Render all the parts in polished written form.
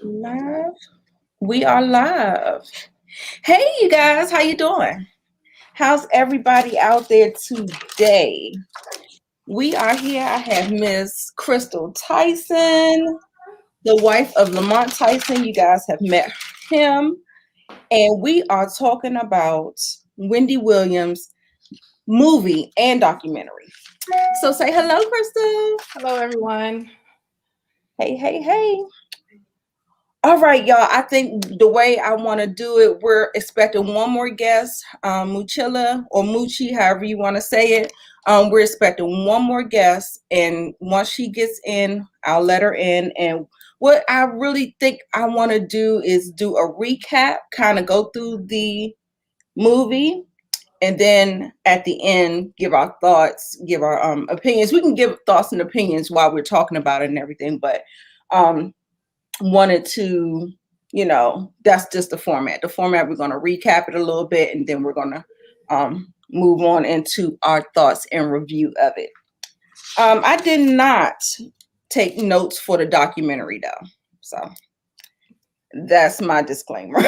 Live. We are live. Hey, you guys, how you doing? How's everybody out there today? We are here. I have Miss Crystal Tyson, the wife of Lamont Tyson. You guys have met him, and we are talking about Wendy Williams movie and documentary. So say hello, Crystal. Hello, everyone. Hey, hey, hey. All right, y'all. I think the way I want to do it, we're expecting one more guest, Moochilla or Moochie, however you want to say it. We're expecting one more guest, and once she gets in, I'll let her in. And what I really think I want to do is do a recap, kind of go through the movie, and then at the end, give our thoughts, give our opinions. We can give thoughts and opinions while we're talking about it and everything, but wanted to, that's just the format. The format, we're going to recap it a little bit, and then we're going to move on into our thoughts and review of it. I did not take notes for the documentary, though. So that's my disclaimer.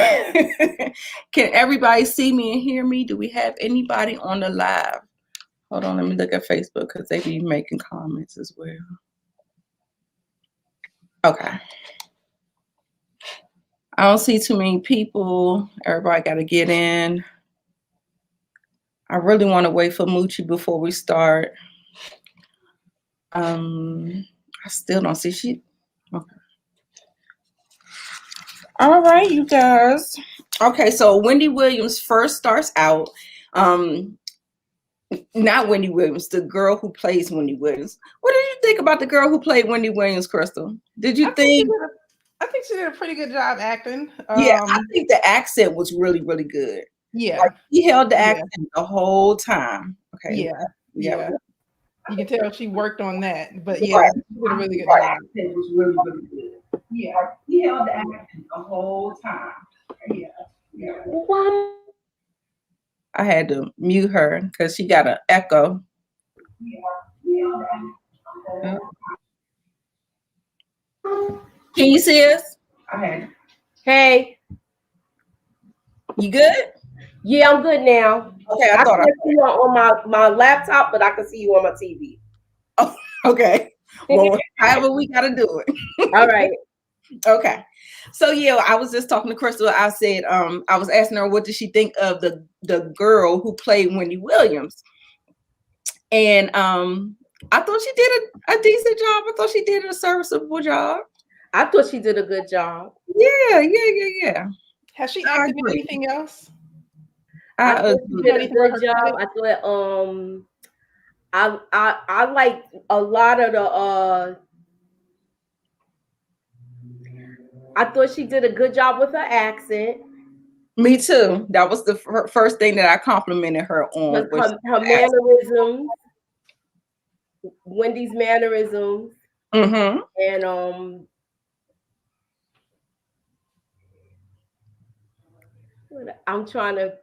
Can everybody see me and hear me? Do we have anybody on the live? Hold on, let me look at Facebook because they be making comments as well. Okay. I don't see too many people. Everybody got to get in. I really want to wait for Moochie before we start. I still don't see she. Okay. All right, you guys. Okay, so Wendy Williams first starts out. Not Wendy Williams, the girl who plays Wendy Williams. What did you think about the girl who played Wendy Williams, Crystal? Did you think? I think she did a pretty good job acting. Yeah, I think the accent was really, really good. Yeah, like, he held the accent the whole time. Okay. Yeah. You can tell she worked on that, but yeah, right. She did a really good job. It was really, really good. Yeah, he held the accent the whole time. Yeah. I had to mute her because she got an echo. Can you see us? Hey. You good? Yeah, I'm good now. Okay, I can't see you on my laptop, but I can see you on my TV. Oh, okay. Well, however we got to do it. All right. Okay. So yeah, I was just talking to Crystal. I said, I was asking her what did she think of the girl who played Wendy Williams, and I thought she did a decent job. I thought she did a serviceable job. I thought she did a good job. Yeah. Has she acted in anything else? I thought she did a good job. I thought I like a lot of the I thought she did a good job with her accent. Me too. That was the first thing that I complimented her on. Her mannerisms, Wendy's mannerisms, and I'm trying to.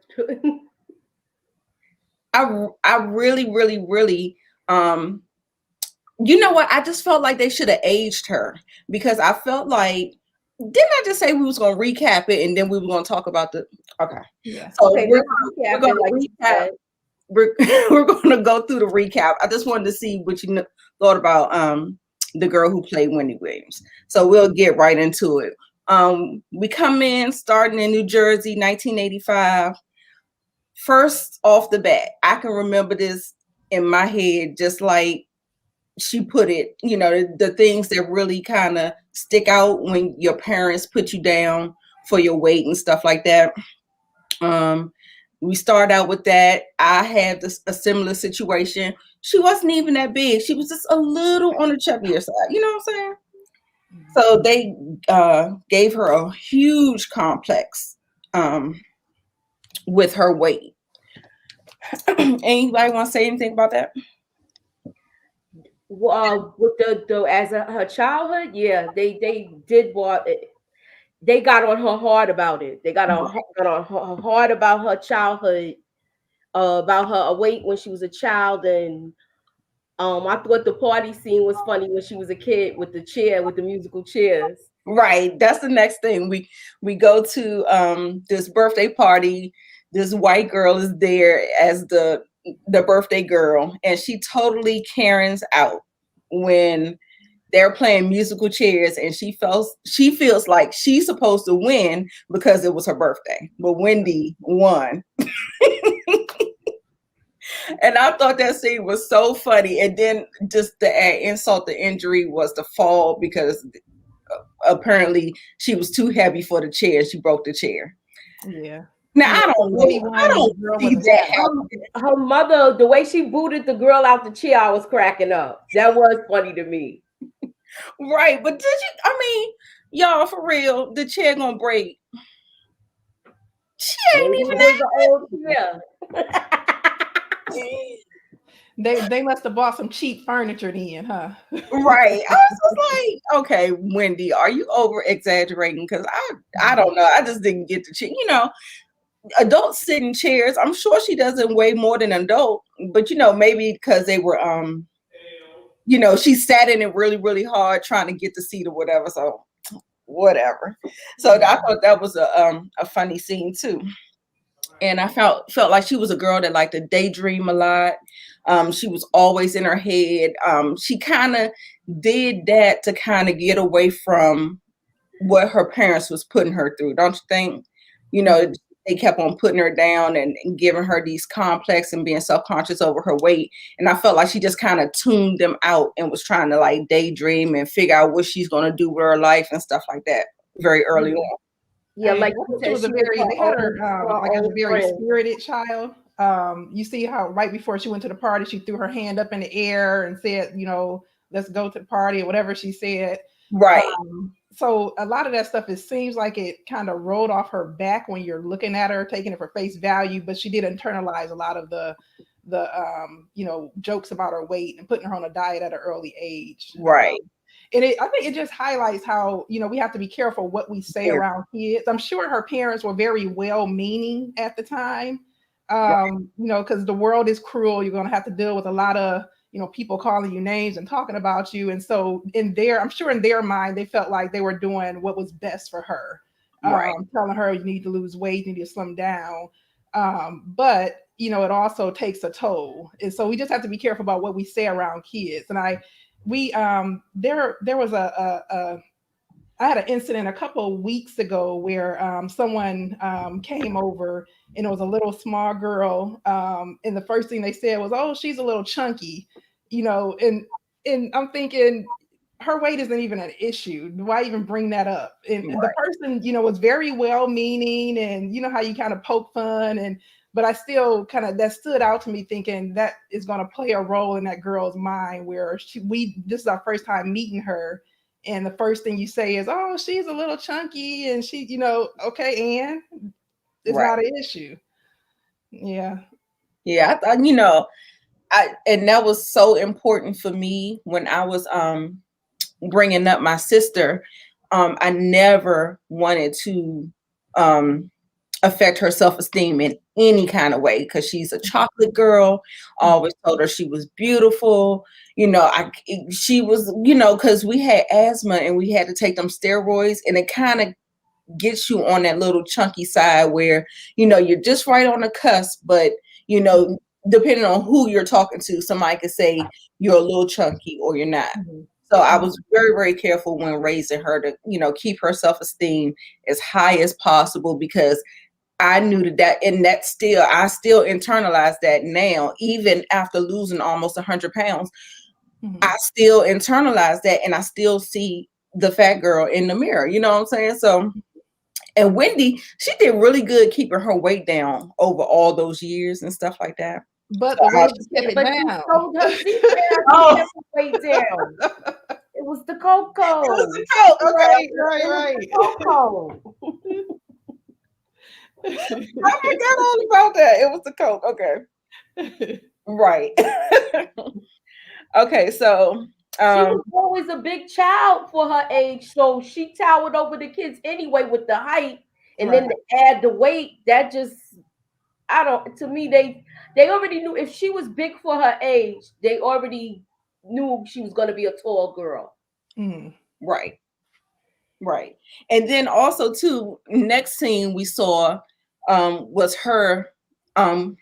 I really, really, really, you know what? I just felt like they should have aged her because I felt like, didn't I just say we was going to recap it and then we were going to talk about the, okay. Yeah. So we're going to recap. We're going to go through the recap. I just wanted to see what you thought about the girl who played Wendy Williams. So we'll get right into it. We come in starting in New Jersey, 1985. First off the bat, I can remember this in my head, just like she put it, the things that really kind of stick out when your parents put you down for your weight and stuff like that. We start out with that. I had a similar situation. She wasn't even that big. She was just a little on the chubbier side. You know what I'm saying? So they gave her a huge complex with her weight. Anybody want to say anything about that? With her childhood, yeah, they did what they got on her hard about it. They got on her hard about her childhood, about her weight when she was a child, and I thought the party scene was funny when she was a kid with the chair, with the musical chairs. Right. That's the next thing. We go to this birthday party. This white girl is there as the birthday girl, and she totally Karen's out when they're playing musical chairs, and she feels like she's supposed to win because it was her birthday. But Wendy won. And I thought that scene was so funny. And then just to add insult to injury was the fall, because apparently she was too heavy for the chair. She broke the chair. Yeah. Now Yeah, I don't Wendy know. won I and the don't girl see was that a happen. Her mother, the way she booted the girl out the chair, I was cracking up. That was funny to me. Right. But did you, I mean, y'all, for real, the chair gonna break. She ain't Maybe even it was an old chair. They must have bought some cheap furniture then, huh? Right. I was just like, okay, Wendy, are you over exaggerating? Because I don't know. I just didn't get the chair. You know, adults sit in chairs. I'm sure she doesn't weigh more than an adult, but you know, maybe because they were you know, she sat in it really, really hard trying to get the seat or whatever. So whatever. So I thought that was a funny scene too. And I felt like she was a girl that liked to daydream a lot. She was always in her head. She kind of did that to kind of get away from what her parents was putting her through, don't you think? You know, they kept on putting her down and giving her these complex and being self-conscious over her weight. And I felt like she just kind of tuned them out and was trying to like daydream and figure out what she's going to do with her life and stuff like that very early on. Yeah, like she was a very, they had her like as a very spirited child. You see how right before she went to the party, she threw her hand up in the air and said, you know, let's go to the party or whatever she said. Right. So a lot of that stuff, it seems like it kind of rolled off her back when you're looking at her, taking it for face value, but she did internalize a lot of the you know, jokes about her weight and putting her on a diet at an early age. Right. And I think it just highlights how, you know, we have to be careful what we say around kids. I'm sure her parents were very well-meaning at the time, you know, because the world is cruel. You're going to have to deal with a lot of, you know, people calling you names and talking about you. And so I'm sure in their mind, they felt like they were doing what was best for her, telling her you need to lose weight, you need to slim down. But, you know, it also takes a toll. And so we just have to be careful about what we say around kids. And there was I had an incident a couple of weeks ago where someone came over, and it was a little small girl, and the first thing they said was, "Oh, she's a little chunky," you know, and I'm thinking her weight isn't even an issue. Why even bring that up? And the person, you know, was very well-meaning, and you know how you kind of poke fun, but I still kind of, that stood out to me, thinking that is going to play a role in that girl's mind where this is our first time meeting her. And the first thing you say is, "Oh, she's a little chunky," and she, you know, okay, and it's not an issue. Yeah. Yeah. I thought, you know, and that was so important for me when I was bringing up my sister. I never wanted to affect her self-esteem in any kind of way, because she's a chocolate girl. Always told her she was beautiful. You know, she was, you know, because we had asthma and we had to take them steroids, and it kind of gets you on that little chunky side where, you know, you're just right on the cusp, but, you know, depending on who you're talking to, somebody could say you're a little chunky or you're not. So I was very, very careful when raising her to, you know, keep her self-esteem as high as possible, because I knew that, and I still internalize that now, even after losing almost 100 pounds. I still internalize that, and I still see the fat girl in the mirror. You know what I'm saying? So, and Wendy, she did really good keeping her weight down over all those years and stuff like that. But the weight kept it but down. you told her she kept the weight down. It was the cocoa. It was the cocoa. Right. The cocoa. I forgot all about that. It was the coke. Okay. Right. Okay, so she was always a big child for her age, so she towered over the kids anyway with the height, and then to add the weight, that just, to me, they already knew if she was big for her age, they already knew she was going to be a tall girl. Right. And then also too, next scene we saw was her peeing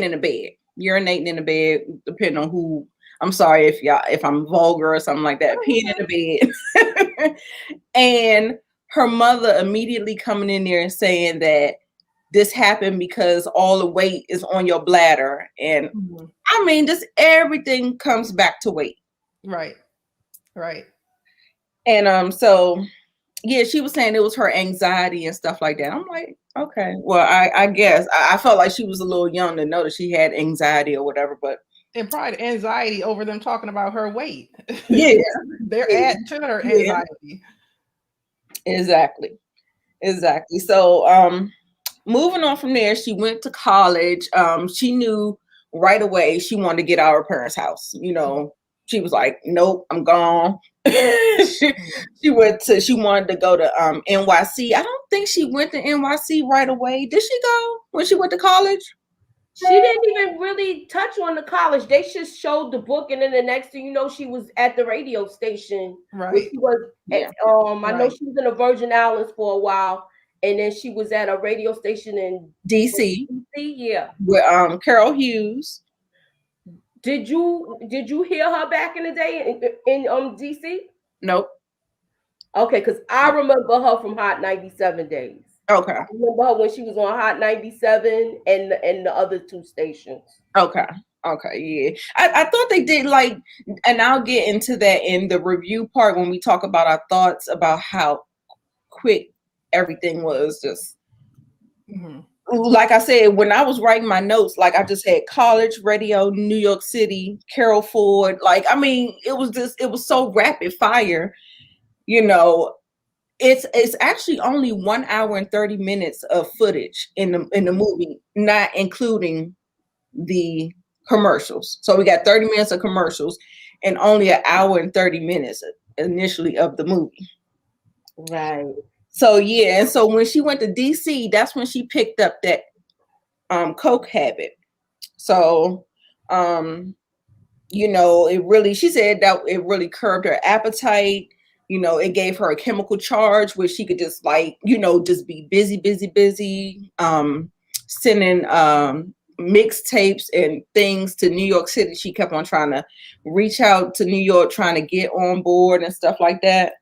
in the bed, urinating in the bed, depending on who. I'm sorry if I'm vulgar or something like that, peeing in the bed. And her mother immediately coming in there and saying that this happened because all the weight is on your bladder. And I mean, just everything comes back to weight. Right. And so yeah, she was saying it was her anxiety and stuff like that. I'm like, okay, well, I guess I felt like she was a little young to know that she had anxiety or whatever, but and probably anxiety over them talking about her weight. Yeah, they're adding to her anxiety. Exactly. So moving on from there, she went to college. She knew right away she wanted to get out of her parents' house. You know, she was like, nope, I'm gone. she wanted to go to NYC. I don't think she went to NYC right away. Did she go when she went to college? She didn't even really touch on the college. They just showed the book, and then the next thing you know, she was at the radio station. Right. She was at, I know she was in the Virgin Islands for a while, and then she was at a radio station in DC. Yeah. With Carol Hughes. Did you hear her back in the day in DC? Nope. Okay, because I remember her from Hot 97 days. Okay. I remember her when she was on Hot 97 and the other two stations. Okay, yeah. I thought they did like, and I'll get into that in the review part when we talk about our thoughts about how quick everything was. Just like I said, when I was writing my notes, like I just had college, radio, New York City, Carol Ford. Like, I mean, it was so rapid fire, you know. It's actually only 1 hour and 30 minutes of footage in the movie, not including the commercials. So we got 30 minutes of commercials and only 1 hour and 30 minutes initially of the movie. Right. So yeah, and so when she went to DC, that's when she picked up that coke habit. So you know, she said that it really curbed her appetite. You know, it gave her a chemical charge where she could just like, you know, just be busy, sending mixtapes and things to New York City. She kept on trying to reach out to New York, trying to get on board and stuff like that.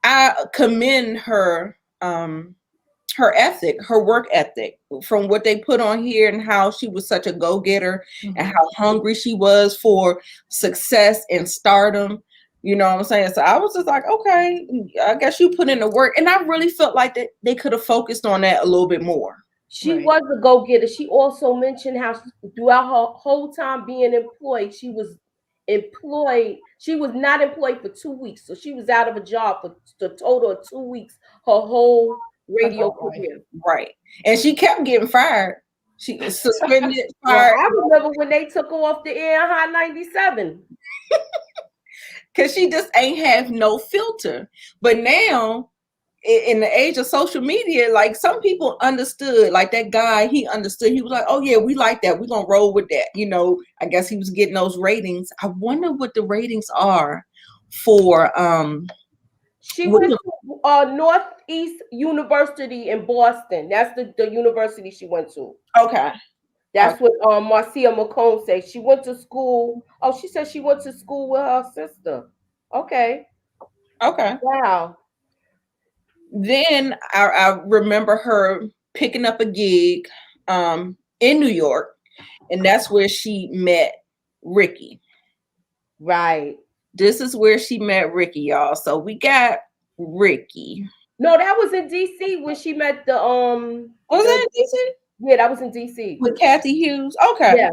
I commend her her work ethic, from what they put on here and how she was such a go-getter and how hungry she was for success and stardom. You know what I'm saying? So I was just like, okay, I guess you put in the work. And I really felt like that they could have focused on that a little bit more. She was a go-getter. She also mentioned how throughout her whole time being employed, she was employed. She was not employed for 2 weeks. So she was out of a job for the total of 2 weeks, her whole radio career. Right. And she kept getting fired. She was suspended, fired. I remember when they took her off the air in Hot 97. Because she just ain't have no filter. But now, in the age of social media, like some people understood, like that guy, he understood. He was like, oh yeah, we like that. We're going to roll with that. You know, I guess he was getting those ratings. I wonder what the ratings are for. She went to Northeast University in Boston. That's the university she went to. Okay. That's what Marcia McCone said. She went to school. Oh, she said she went to school with her sister. Okay. Wow. Then I remember her picking up a gig in New York, and that's where she met Ricky. Right. This is where she met Ricky, y'all. So we got Ricky. No, that was in DC when she met the Was it in DC? Yeah, that was in DC. With Kathy Hughes. Okay. Yeah.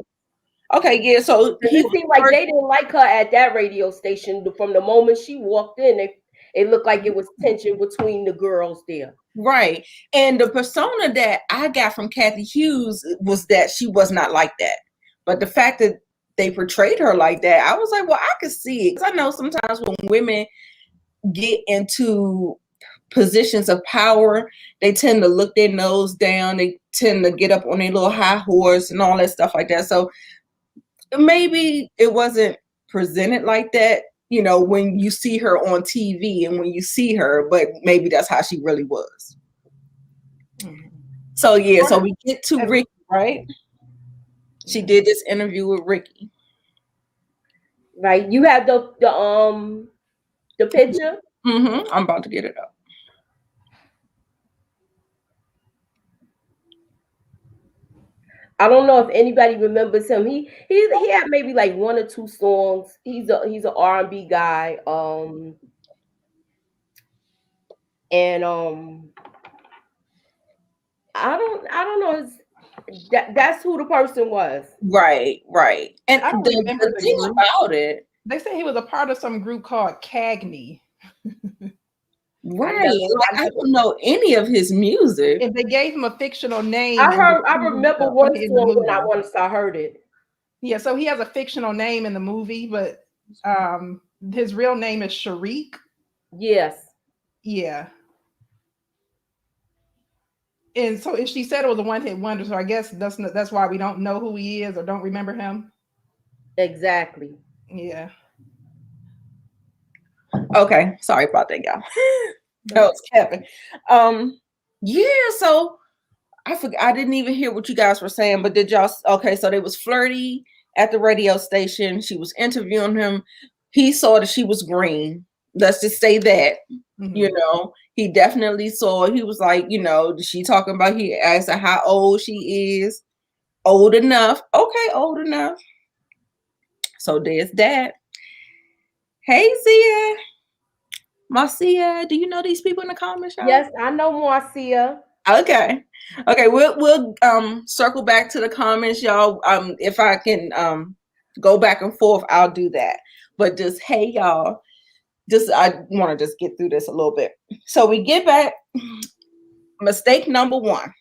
Okay, yeah. So it seemed like they didn't like her at that radio station. From the moment she walked in, it looked like it was tension between the girls there. Right. And the persona that I got from Kathy Hughes was that she was not like that. But the fact that they portrayed her like that, I was like, well, I could see it. Because I know sometimes when women get into positions of power, they tend to look their nose down. They tend to get up on their little high horse and all that stuff like that. So maybe it wasn't presented like that, you know, when you see her on TV and when you see her, but maybe that's how she really was. Mhm. So yeah, so we get to Ricky, right? She did this interview with Ricky. Right. You have the picture. I'm about to get it up. I don't know if anybody remembers him. He had maybe like one or two songs. He's an R&B guy. And I don't know. That's who the person was. Right. And I don't remember the the thing group. about it, They said he was a part of some group called Cagney. right? Like I don't know any of his music. And they gave him a fictional name. I remember one in the song when movie. once I heard it. Yeah, so he has a fictional name in the movie, but his real name is Sharik. Yes. Yeah. And so she said it was a one-hit wonder, so I guess that's why we don't know who he is or don't remember him. Exactly. Yeah. Okay, sorry about that, y'all. That was Kevin. Yeah, so I forgot, I didn't even hear what you guys were saying, but did y'all? Okay, so they was flirty at the radio station. She was interviewing him. He saw that she was green. Let's just say that. You know, he definitely saw. He was like, you know, she talking about. He asked her how old she is. Old enough. Okay, old enough. So there's that. Hey, Zia. Marcia, do you know these people in the comments, y'all? Yes, I know Marcia. Okay, we'll circle back to the comments, y'all. If I can go back and forth, I'll do that. But just hey, y'all, just I want to just get through this a little bit. So we get back. Mistake number one.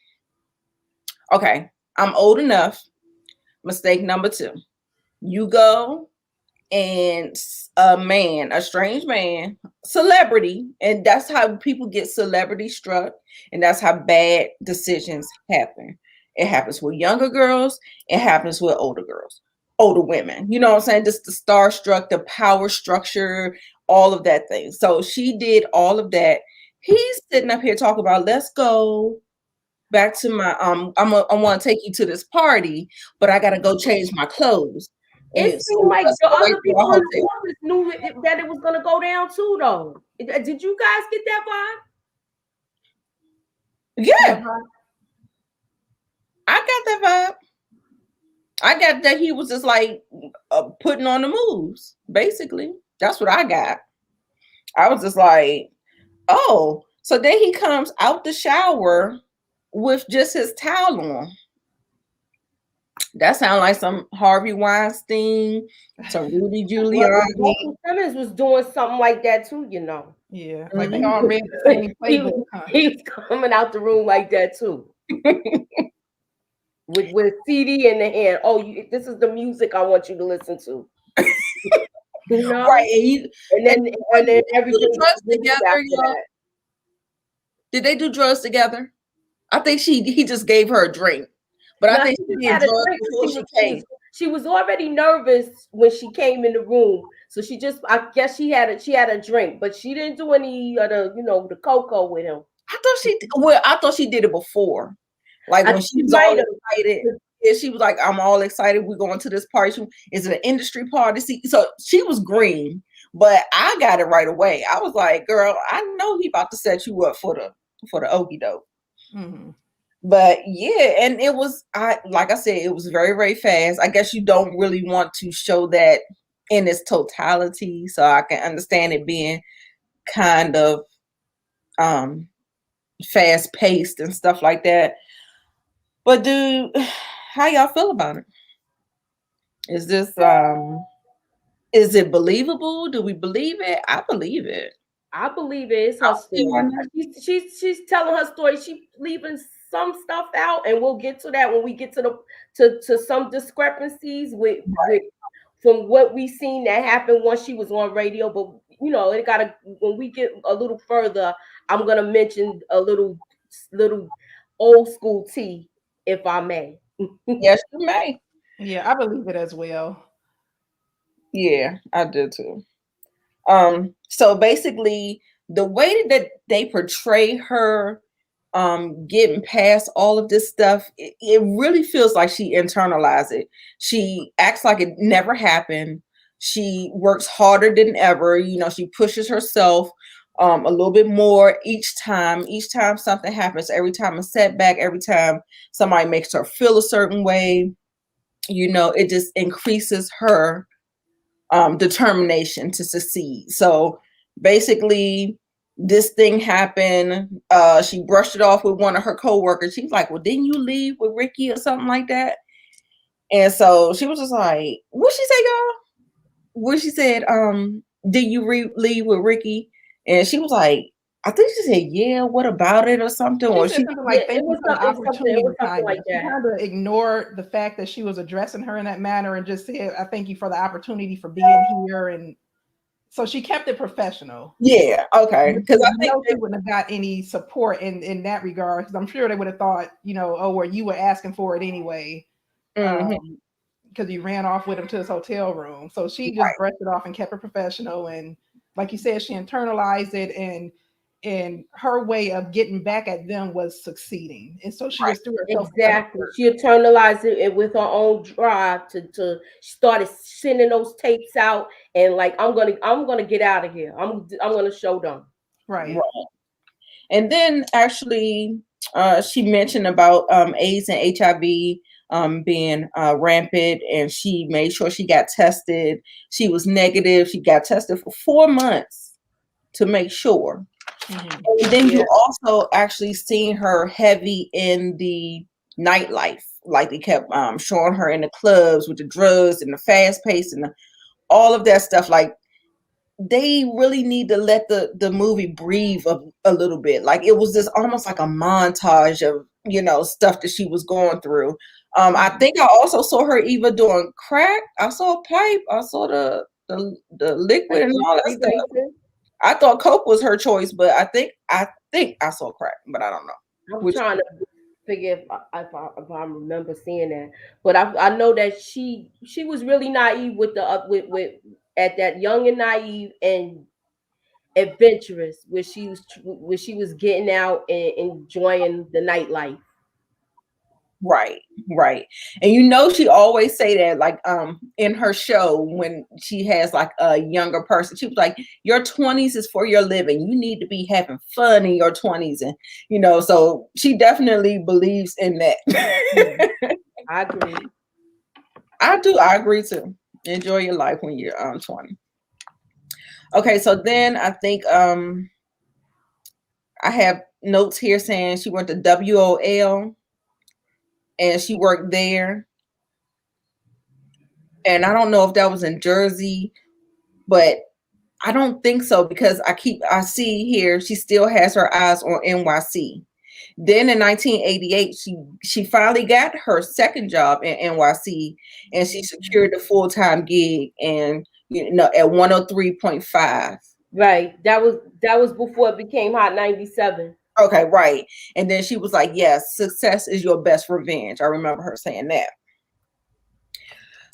Okay, I'm old enough. Mistake number two. You go and a strange man, celebrity, and that's how people get celebrity struck, and that's how bad decisions happen. It happens with younger girls, it happens with older girls, older women. You know what I'm saying? Just the starstruck, the power structure, all of that thing. So she did all of that. He's sitting up here talking about let's go back to my I want to take you to this party, but I gotta go change my clothes. It And seemed so like let's the go back other to people our in the hotel. office knew that it was going to go down too, though. Did you guys get that vibe? Yeah, I got that vibe. I got that he was just like putting on the moves. Basically, that's what I got. I was just like, oh, so then he comes out the shower with just his towel on. That sounds like some Harvey Weinstein, some Rudy Giuliani. Well, Simmons was doing something like that too, you know. Yeah, like they all read the same playbook. He was coming out the room like that too. with CD in the hand. Oh, this is the music I want you to listen to. You know? Right. And then everything drugs together, did they do drugs together? I think he just gave her a drink. But I think she did drugs before she came. She was already nervous when she came in the room. So I guess she had a drink, but she didn't do any of the cocoa with him. I thought she did it before. Like when she was all excited. Yeah, she was like, I'm all excited. We're going to this party. Is it an industry party? So she was green, but I got it right away. I was like, girl, I know he about to set you up for the okie doke. Mm-hmm. But yeah, and it was like I said, it was very, very fast. I guess you don't really want to show that in its totality. So I can understand it being kind of fast paced and stuff like that. But dude, how y'all feel about it? Is this is it believable? Do we believe it? I believe it. I believe it. It's her story. She's telling her story. She's leaving some stuff out, and we'll get to that when we get to some discrepancies with from what we seen that happened once she was on radio. But when we get a little further, I'm gonna mention a little old school tea, if I may. Yes, you may. Yeah, I believe it as well. Yeah, I do too. So basically, the way that they portray her getting past all of this stuff, it really feels like she internalized it. She acts like it never happened. She works harder than ever. She pushes herself a little bit more each time. Each time something happens, every time a setback, every time somebody makes her feel a certain way, it just increases her determination to succeed. So basically, this thing happened. She brushed it off with one of her coworkers. She was like, "Well, didn't you leave with Ricky or something like that?" And so she was just like, "What she say, y'all?" What she said, "Did you leave with Ricky?" And she was like, I think she said, "Yeah, what about it?" or something. She Or said she, something Yeah, like, it "Thank you was for the it opportunity." was something like She that. kind of ignored the fact that she was addressing her in that manner and just said, "I thank you for the opportunity for being here." And so she kept it professional. yeah, okay, because I think She wouldn't have got any support in that regard, because I'm sure they would have thought, oh, well, you were asking for it anyway, mhm, because you ran off with him to his hotel room. So she just right, brushed it off and kept it professional. And like you said, she internalized it, and her way of getting back at them was succeeding. And so she right, just threw herself into the Exactly. work. She internalized it with her own drive to started sending those tapes out and like I'm gonna get out of here. I'm gonna show them. Right. right. And then actually, she mentioned about AIDS and HIV being rampant, and she made sure she got tested. She was negative. She got tested for 4 months to make sure. Mhm. And then Yeah. you also actually seen her heavy in the nightlife. Like they kept showing her in the clubs with the drugs and the fast pace and all of that stuff. Like they really need to let the movie breathe a little bit. Like it was just almost like a montage of stuff that she was going through. I think I also saw her even doing crack. I saw a pipe. I saw the liquid Like and she was all that stuff. freebasing. I thought coke was her choice, but I think I saw crack, but I don't know. I'm Which trying to figure if I remember seeing that, but I know that she was really naive with the with at that young and naive and adventurous where she was getting out and enjoying the nightlife. right, right. And she always say that like in her show when she has like a younger person, she was like, your 20s is for your living. You need to be having fun in your 20s. And so she definitely believes in that. I agree. I agree too. Enjoy your life when you're 20. Okay, so then I think I have notes here saying she went to WOL and she worked there. And I don't know if that was in Jersey, but I don't think so because I see here she still has her eyes on NYC. Then in 1988, she finally got her second job in NYC and she secured a full-time gig and at 103.5. Right. That was before it became Hot 97. Okay, right. And then she was like, yes, success is your best revenge. I remember her saying that.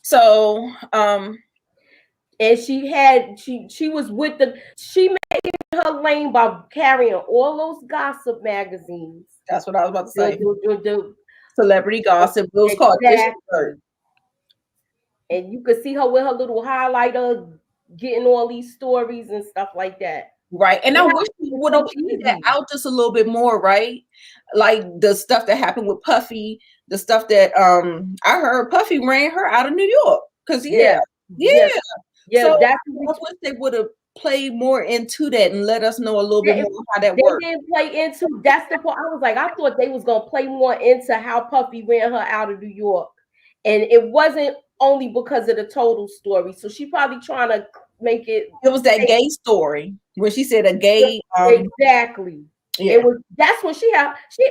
So, And she was with she made her lane by carrying all those gossip magazines. that's what I was about to The, say. the, Celebrity gossip. It was called Dish exactly. And you could see her with her little highlighter getting all these stories and stuff like that. Right. And I wish we It's would have so played that easy. out just a little bit more, right? Like the stuff that happened with Puffy, the stuff that I heard Puffy ran her out of New York. Cause Yeah. yeah. Yeah, So that's I wish they would have played more into that and let us know a little bit they, more how that they worked. didn't play into. That's the part. I was like, I thought they was gonna play more into how Puffy ran her out of New York, and it wasn't only because of the total story. So she probably trying to make it. It was that gay story where she said a gay Exactly. yeah. It was. That's when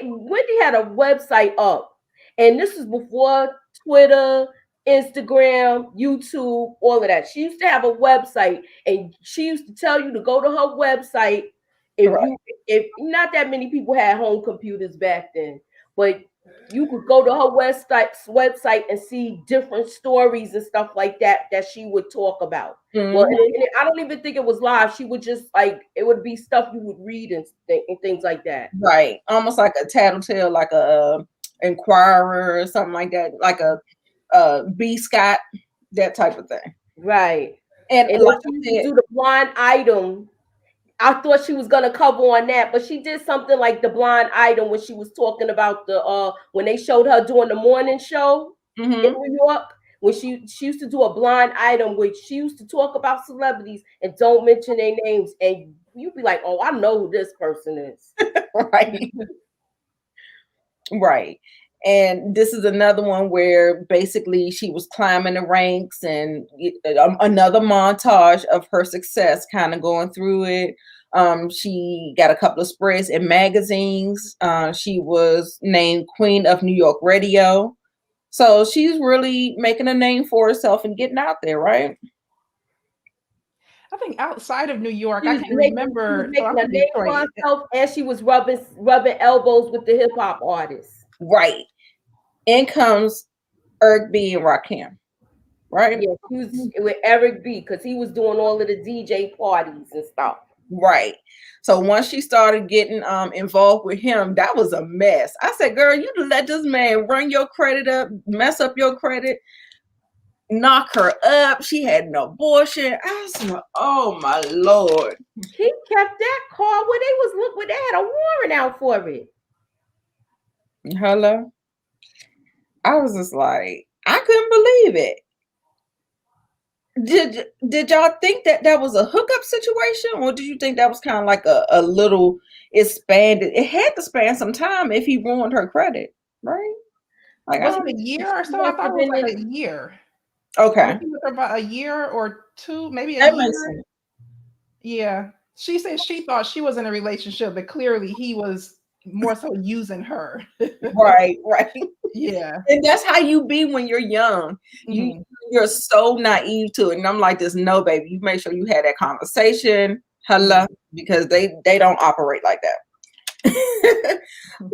Wendy had a website up, and this is before Twitter, Instagram, YouTube, all of that. She used to have a website, and she used to tell you to go to her website. Right. If not that many people had home computers back then, but you could go to her website and see different stories and stuff like that she would talk about. Well, I don't even think it was live. She would just like, it would be stuff you would read and things like that. Right, almost like a tattletale, like a Inquirer or something like that, like a B. Scott, that type of thing. Right, and like she do the blind item. I thought she was gonna cover on that, but she did something like the blind item when she was talking about the when they showed her doing the morning show in New York. When she used to do a blind item, which she used to talk about celebrities and don't mention their names, and you'd be like, "Oh, I know who this person is." Right, right. And this is another one where basically she was climbing the ranks, and another montage of her success, kind of going through it. She got a couple of spreads in magazines. She was named Queen of New York Radio. So she's really making a name for herself and getting out there, right? I think outside of New York, I can remember. She was making a name for herself, and she was rubbing elbows with the hip hop artists. Right. In comes Eric B. and Rakim, right? Yeah, he was with Eric B. because he was doing all of the DJ parties and stuff. Right. So once she started getting involved with him, that was a mess. I said, girl, you let this man run your credit up, mess up your credit, knock her up. She had an abortion. I said, oh my Lord. He kept that car where they had a warrant out for it. Hello. I was just like, I couldn't believe it. Did y'all think that was a hookup situation, or did you think that was kind of like a little expanded? It had to span some time if he ruined her credit, right? Like, was it a year or so? I thought it was like a year. Okay. About a year or two, maybe a year. Yeah. She said she thought she was in a relationship, but clearly he was more so using her. Right. Yeah. And that's how you be when you're young. You're so naive to it. And I'm like this, no, baby, you make sure you had that conversation. Hello, because they don't operate like that.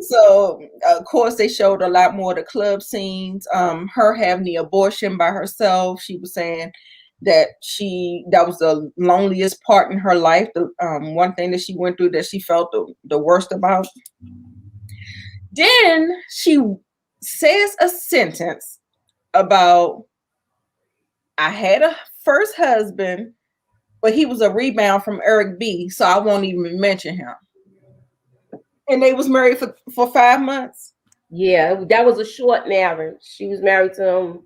So of course they showed a lot more of the club scenes. Her having the abortion by herself. She was saying that was the loneliest part in her life. The one thing that she went through that she felt the worst about. Then she says a sentence about, I had a first husband, but he was a rebound from Eric B, so I won't even mention him. And they was married for 5 months. Yeah, that was a short marriage. She was married to him.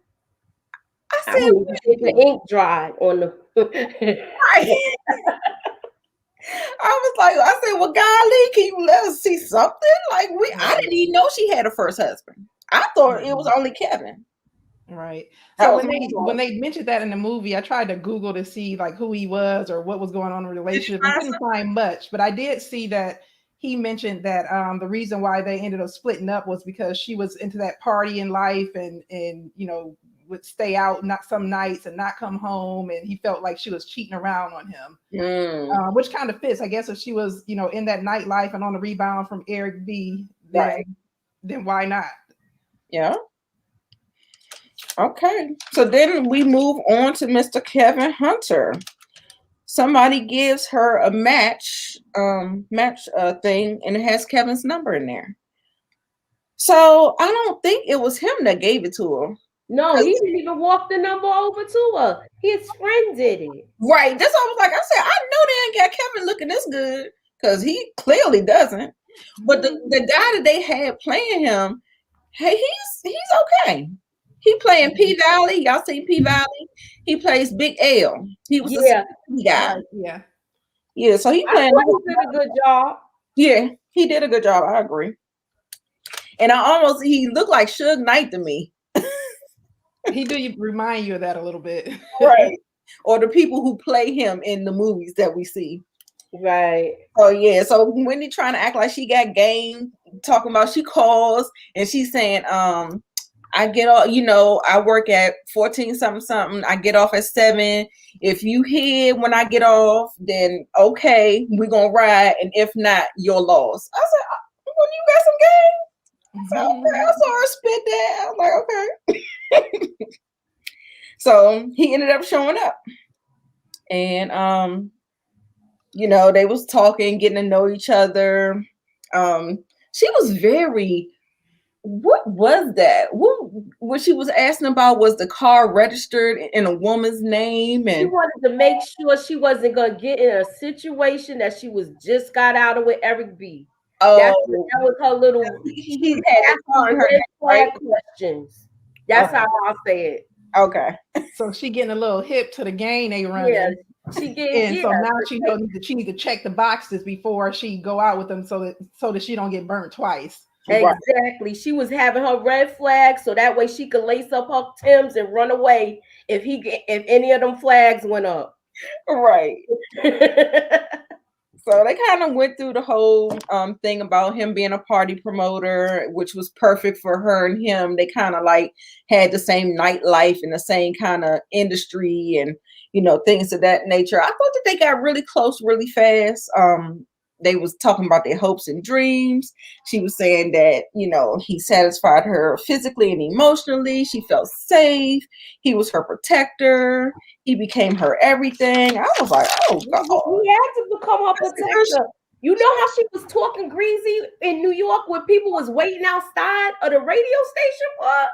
I said, the ink dried on the. Right. I said, well, golly, can you let us see something? Like I didn't even know she had a first husband. I thought it was only Kevin. Right. So when they mentioned that in the movie, I tried to Google to see like who he was or what was going on in the relationship. I couldn't find much, but I did see that he mentioned that the reason why they ended up splitting up was because she was into that party in life and would stay out some nights and not come home, and he felt like she was cheating around on him, which kind of fits, I guess. If she was in that nightlife and on the rebound from Eric B, then why not? Yeah. Okay, so then we move on to Mr. Kevin Hunter. Somebody gives her a match thing, and it has Kevin's number in there. So I don't think it was him that gave it to her. No, he didn't even walk the number over to her. His friend did it. Right. That's what I was like. I said, I know they ain't got Kevin looking this good, because he clearly doesn't. But the guy that they had playing him, hey, he's okay. He playing P Valley. Y'all seen P Valley? He plays Big L. He was a guy. Yeah. So he playing. He did a good job. Yeah, he did a good job. I agree. And he looked like Suge Knight to me. He do remind you of that a little bit, right? Or the people who play him in the movies that we see. Right. Oh yeah. So Wendy trying to act like she got game, talking about she calls and she's saying, I get off, I work at 14 something. I get off at 7. If you here when I get off, then okay, we're gonna ride. And if not, you're lost. I said, well, you got some game. So I saw her spit that. I was like, okay. So he ended up showing up. And you know, they was talking, getting to know each other. She was very, what was that? What she was asking about was the car registered in a woman's name, She and wanted to make sure she wasn't gonna get in a situation that she was just got out of with Eric B. That was her little. he had asking her red flag right? questions. That's how I'll say it. Okay. So she getting a little hip to the game they running. Yeah, she get. And Yeah, so now she needs to check the boxes before she go out with them, so that she don't get burnt twice. Exactly. Right. She was having her red flags so that way she could lace up her Timbs and run away if any of them flags went up. Right. So they kind of went through the whole thing about him being a party promoter, which was perfect for her and him. They kind of like had the same nightlife and the same kind of industry and, you know, things of that nature. I thought that they got really close really fast. They was talking about their hopes and dreams. She was saying that, you know, he satisfied her physically and emotionally. She felt safe. He was her protector. He became her everything. I was like, oh God. He had to become her protector. You know how she was talking greasy in New York when people was waiting outside of the radio station for?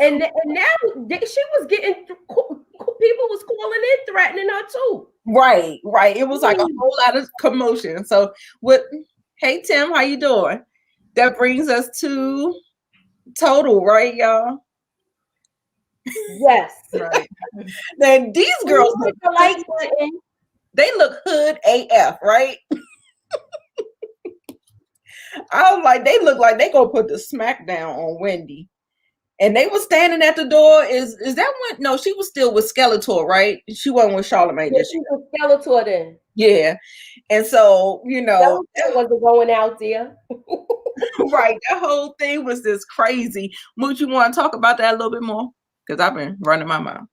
and now she was getting, people was calling in threatening her too. Right. It was like a whole lot of commotion. So hey Tim, how you doing? That brings us to Total, right, y'all? Yes. Right. Then these girls they look hood AF, right? I was like, they look like they gonna put the smack down on Wendy. And they were standing at the door. Is that when? No, she was still with Skeletor, right? She wasn't with Charlamagne. Yeah, she was Skeletor then. Yeah. And so, you know, Skeletor wasn't going out there. Right. That whole thing was just crazy. Mooch, you want to talk about that a little bit more? Because I've been running my mouth.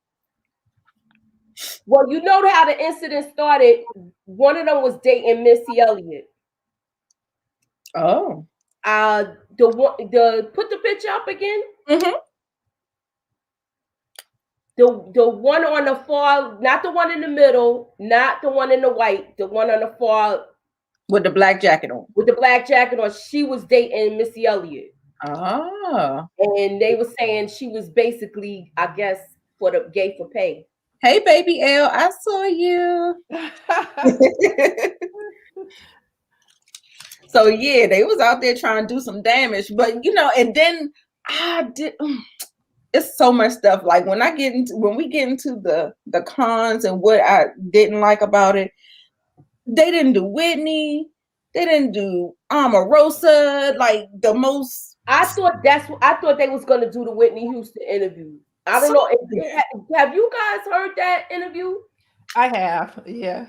Well, you know how the incident started. One of them was dating Missy Elliott. Oh. The put the picture up again. Mm-hmm. The one on the far, not the one in the middle, not the one in the white, the one on the far with the black jacket on. With the black jacket on, she was dating Missy Elliott. Ah. And they were saying she was basically, I guess, for the gay for pay. Hey, baby L, I saw you. So yeah, they was out there trying to do some damage, but you know, and then it's so much stuff. Like when we get into the cons and what I didn't like about it, they didn't do Whitney, they didn't do Omarosa, like the most. I thought they was gonna do the Whitney Houston interview. I don't know. Have you guys heard that interview? I have, yeah.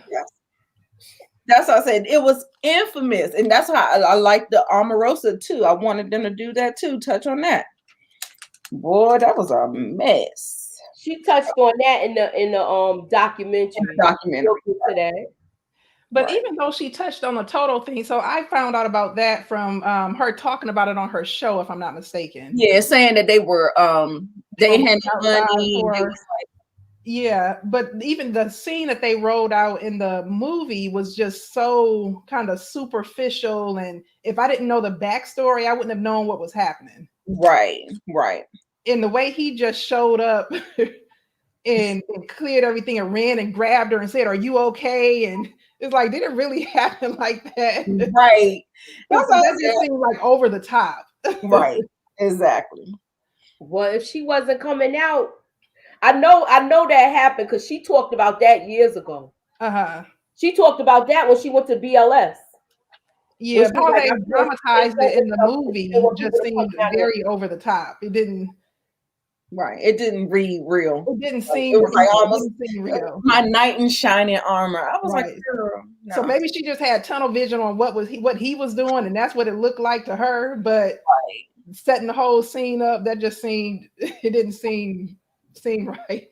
That's what I said. It was infamous, and that's how I like the Omarosa too. I wanted them to do that too. Touch on that. Boy, that was a mess. She touched on that in the documentary. To that. But even though she touched on the Total thing, so I found out about that from her talking about it on her show, if I'm not mistaken. Yeah, saying that they were they had money. Yeah, but even the scene that they rolled out in the movie was just so kind of superficial. And if I didn't know the backstory, I wouldn't have known what was happening. Right. And the way he just showed up and cleared everything and ran and grabbed her and said, "Are you okay?" And it's like, did it really happen like that? Right. That just seemed like over the top. Right. Exactly. Well, if she wasn't coming out, I know that happened because she talked about that years ago. She talked about that when she went to BLS. Yeah, how they dramatized it in the movie just seemed very over the top. It didn't. Right. It didn't read real. It didn't seem. It was like almost real. My knight in shining armor. I was like, girl, no. So maybe she just had tunnel vision on what he was doing, and that's what it looked like to her. But setting the whole scene up, that just seemed. It didn't seem right.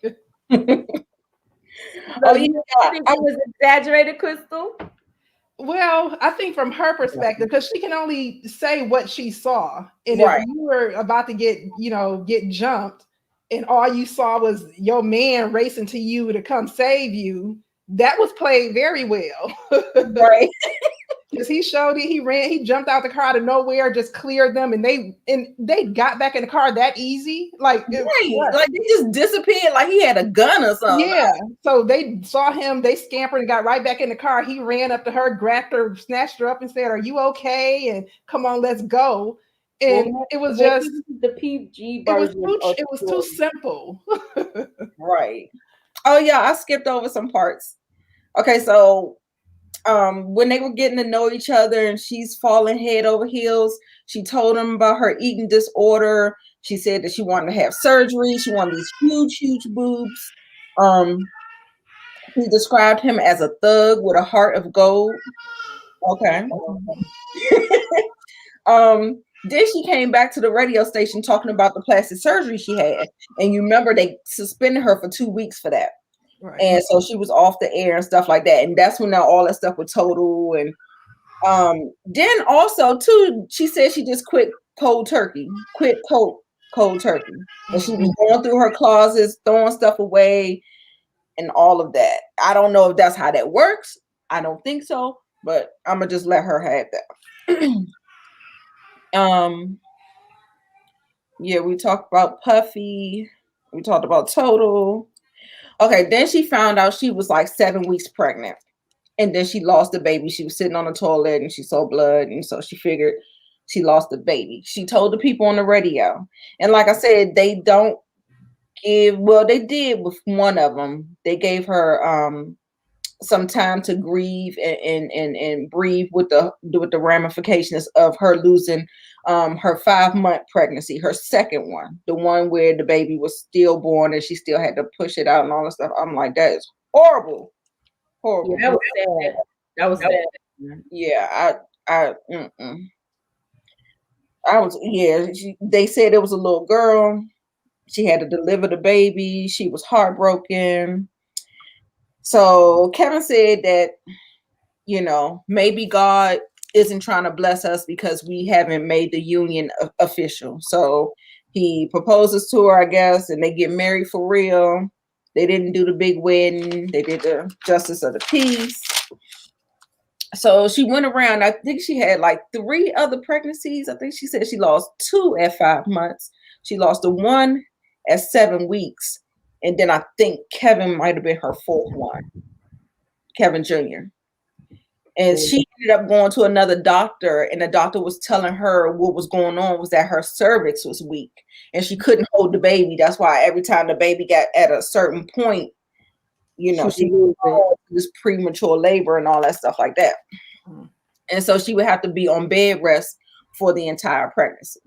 Oh, you think it was exaggerated, Crystal? Well, I think from her perspective, because she can only say what she saw. And if Right. you were about to get jumped and all you saw was your man racing to you to come save you, that was played very well. Right. Because he showed it, he jumped out the car out of nowhere, just cleared them, and they got back in the car that easy. Like, Right. Like they just disappeared like he had a gun or something. yeah. So they saw him, they scampered and got right back in the car. He ran up to her, grabbed her, snatched her up, and said, "Are you okay? And come on, let's go." And it was just the PG version. It was too simple. Right. Oh yeah, I skipped over some parts. Okay, so when they were getting to know each other and she's falling head over heels, she told him about her eating disorder. She said that she wanted to have surgery. She wanted these huge, huge boobs. He described him as a thug with a heart of gold. Okay. Then she came back to the radio station talking about the plastic surgery she had. And you remember they suspended her for 2 weeks for that. Right. And so she was off the air and stuff like that. And that's when all that stuff was total. And then also too, she said she just quit cold turkey. And she was going through her closets, throwing stuff away and all of that. I don't know if that's how that works. I don't think so, but I'm gonna just let her have that. Yeah, we talked about Puffy. We talked about Total. Okay, then she found out she was like 7 weeks pregnant. And then she lost the baby. She was sitting on the toilet and she saw blood. And so she figured she lost the baby. She told the people on the radio. And like I said, they don't give, well, they did with one of them. They gave her some time to grieve and breathe with the ramifications of her losing her 5-month pregnancy, her second one, the one where the baby was stillborn and she still had to push it out and all that stuff. I'm like, that is horrible. Horrible. Yeah, that was sad. That was sad. Yeah, I was, yeah, they said it was a little girl. She had to deliver the baby. She was heartbroken. So Kevin said that, maybe God isn't trying to bless us because we haven't made the union official. So he proposes to her, I guess, and they get married for real. They didn't do the big wedding. They did the justice of the peace. So she went around. I think she had like 3 other pregnancies. I think she said she lost 2 at 5 months. She lost the 1 at 7 weeks. And then I think Kevin might have been her 4th one, Kevin Jr. And she ended up going to another doctor, and the doctor was telling her what was going on was that her cervix was weak and she couldn't hold the baby. That's why every time the baby got at a certain point, she was premature labor and all that stuff like that. Mm-hmm. And so she would have to be on bed rest for the entire pregnancy.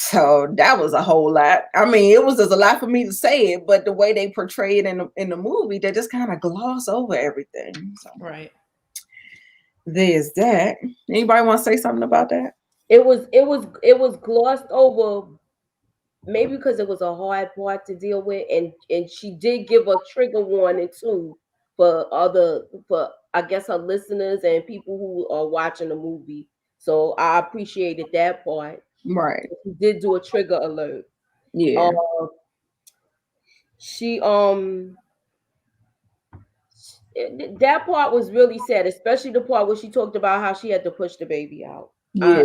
So that was a whole lot. I mean, it was just a lot for me to say it, but the way they portray it in the movie, they just kind of gloss over everything. So. Right. There's that. Anybody want to say something about that? It was glossed over, maybe because it was a hard part to deal with, and she did give a trigger warning too for I guess her listeners and people who are watching the movie. So I appreciated that part. Right. She did do a trigger alert. Yeah. That part was really sad, especially the part where she talked about how she had to push the baby out. Yeah.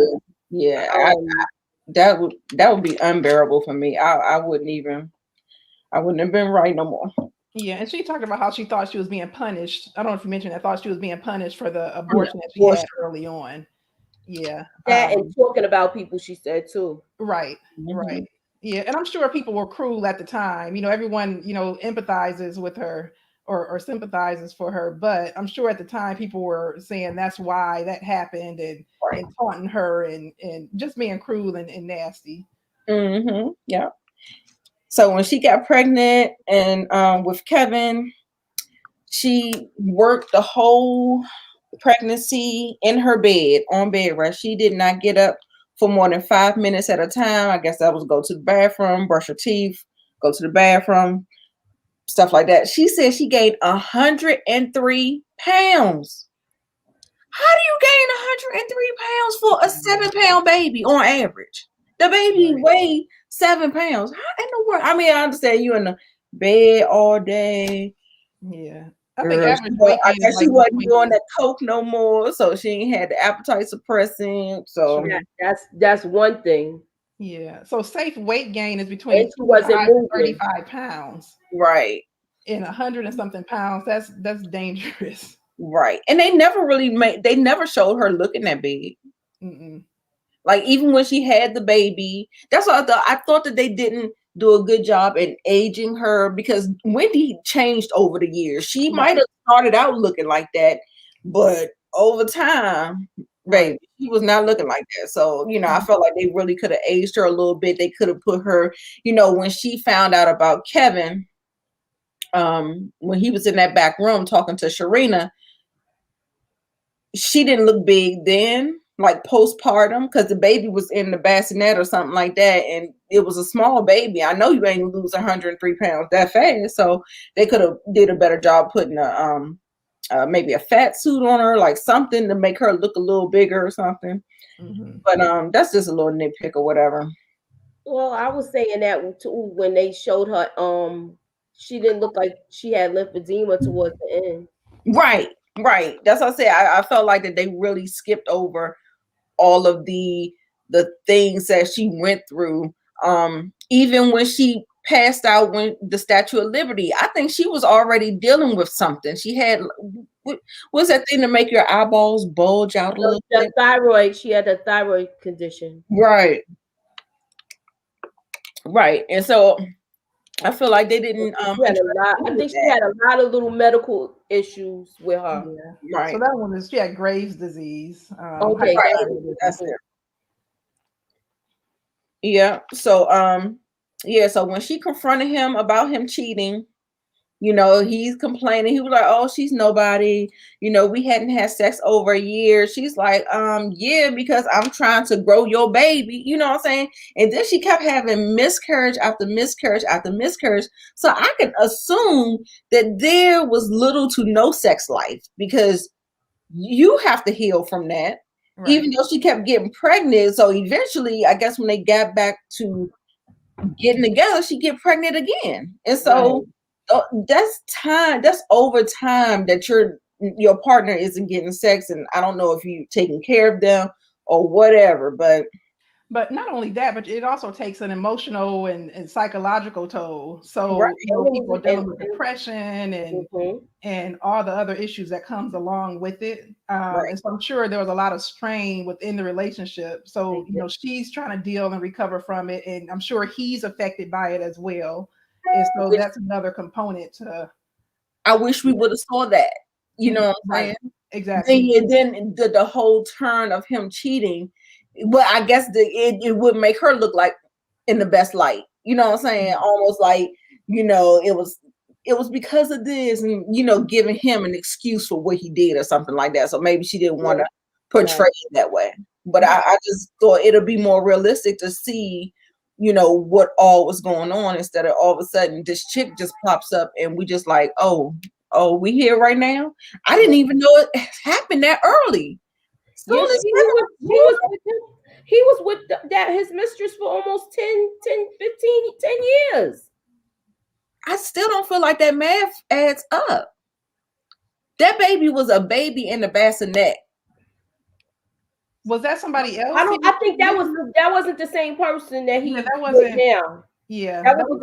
That would be unbearable for me. I wouldn't have been right no more. Yeah, and she talked about how she thought she was being punished. I don't know if you mentioned that. Thought she was being punished for the abortion that she had early on. Yeah. That and talking about people, she said too. Right. Mm-hmm. Right. Yeah. And I'm sure people were cruel at the time. Everyone, empathizes with her or sympathizes for her. But I'm sure at the time people were saying that's why that happened and taunting her and just being cruel and nasty. Mm-hmm. Yeah. So when she got pregnant and with Kevin, she worked the whole pregnancy in her bed on bed rest. She did not get up for more than 5 minutes at a time. I guess that was go to the bathroom, brush her teeth, go to the bathroom, stuff like that. She said she gained 103 pounds. How do you gain 103 pounds for a 7-pound baby on average? The baby weighed 7 pounds. How in the world? I mean, I understand you in the bed all day. Yeah. I think Girl, average weight I gain guess is she like wasn't doing between, that coke no more, so she ain't had the appetite suppressant. So That's one thing. yeah. So safe weight gain is between And she wasn't 25 to moving. 35 pounds. right, And 100 and something pounds, that's dangerous. right. And they never showed her looking that big. Mm-mm. Like even when she had the baby, that's what I thought. I thought that they didn't do a good job in aging her because Wendy changed over the years. She might have started out looking like that, but over time, baby, she was not looking like that. So, I felt like they really could have aged her a little bit. They could have put her, when she found out about Kevin, when he was in that back room talking to Sharina, she didn't look big then, like postpartum, because the baby was in the bassinet or something like that, and it was a small baby. I know you ain't lose 103 pounds that fast, so they could have did a better job putting maybe a fat suit on her, like something to make her look a little bigger or something. Mm-hmm. But that's just a little nitpick or whatever. Well, I was saying that too when they showed her. She didn't look like she had lymphedema towards the end. Right. That's what I said. I felt like that they really skipped over all of the things that she went through. Even when she passed out when the Statue of Liberty, I think she was already dealing with something. She had what's that thing to make your eyeballs bulge out a little bit? Thyroid. She had a thyroid condition. Right. And so I feel like they didn't I think she had a lot of little medical issues with her. Yeah. Right. So that one is, she had Graves' disease. Okay. That's it. Yeah. So so when she confronted him about him cheating, he's complaining. He was like, "Oh, she's nobody. We hadn't had sex over a year." She's like, yeah, because I'm trying to grow your baby." You know what I'm saying? And then she kept having miscarriage after miscarriage after miscarriage. So I could assume that there was little to no sex life because you have to heal from that. Right. Even though she kept getting pregnant. So eventually, I guess when they got back to getting together, she get pregnant again. And so that's time. That's over time that your partner isn't getting sex. And I don't know if you're taking care of them or whatever, but not only that, but it also takes an emotional and psychological toll. So people are dealing with depression and all the other issues that comes along with it. And so I'm sure there was a lot of strain within the relationship. So she's trying to deal and recover from it, and I'm sure he's affected by it as well. And so that's another component to. I wish we would have saw that. You know what I'm saying? Exactly. And then the whole turn of him cheating. But I guess it would make her look like in the best light. You know what I'm saying? Almost like, it was because of this and, giving him an excuse for what he did or something like that. So maybe she didn't want to portray it that way. But I just thought it'll be more realistic to see, what all was going on instead of all of a sudden this chick just pops up and we just like, oh, we here right now. I didn't even know it happened that early. Yes, he was with his mistress for almost 10 years. I still don't feel like that math adds up. That baby was a baby in the bassinet. Was that somebody else? I think that wasn't the same person that he that wasn't now. Yeah, that was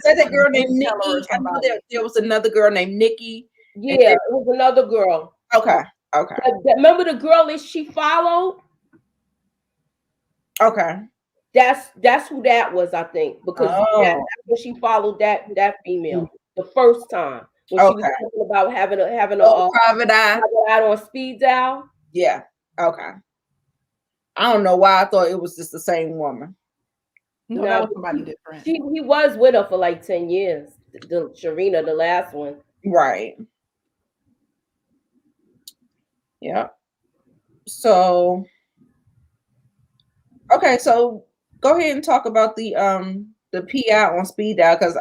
that girl named Nikki. I know there was another girl named Nikki. Yeah, it was another girl. Okay. Remember the girl that she followed? Okay. That's who that was, I think, because that's when she followed that female the first time when she was talking about having a private eye on speed dial. Yeah. Okay. I don't know why I thought it was just the same woman. No, that was somebody different. He was with her for like 10 years. Sharina, the last one. Right. Yeah. So okay, so go ahead and talk about the the PI on speed dial because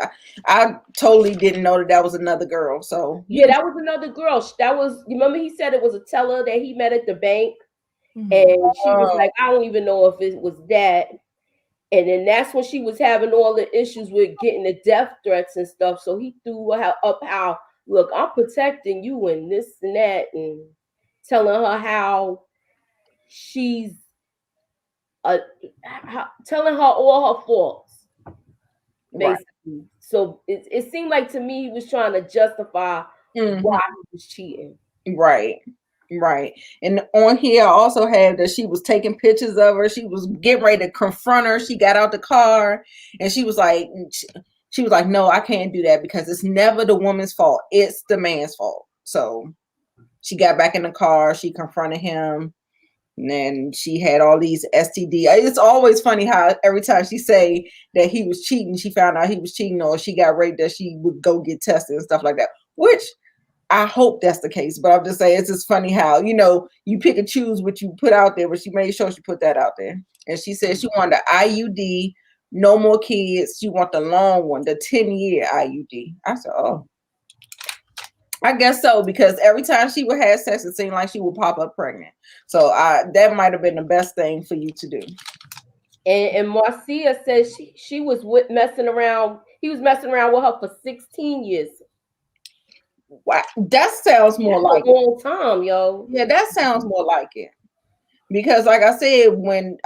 I totally didn't know that was another girl. So Yeah, that was another girl. That was, you remember he said it was a teller that he met at the bank, Mhm. and she was like, I don't even know if it was that. And then that's when she was having all the issues with getting the death threats and stuff. So he threw her up how, look, I'm protecting you and this and that, and telling her how she's telling her all her faults, basically. Right. So it seemed like to me he was trying to justify why he was cheating. Right. Right. And on here I also had that she was taking pictures of her. She was getting ready to confront her. She got out the car and she was like, no, I can't do that because it's never the woman's fault. It's the man's fault. So she got back in the car. She confronted him. And then she had all these STD. It's always funny how every time she say that he was cheating, she found out he was cheating or she got raped, that she would go get tested and stuff like that, which I hope that's the case, but I'm just saying it's just funny how, you pick and choose what you put out there, but she made sure she put that out there. And she said she wanted the IUD, no more kids. She want the long one, the 10-year IUD. I said, oh, I guess so, because every time she would have sex, it seemed like she would pop up pregnant. So that might have been the best thing for you to do. And Marcia says she was messing around. He was messing around with her for 16 years. Wow, that sounds more like a long time, yo. Yeah, that sounds more like it. Because like I said, when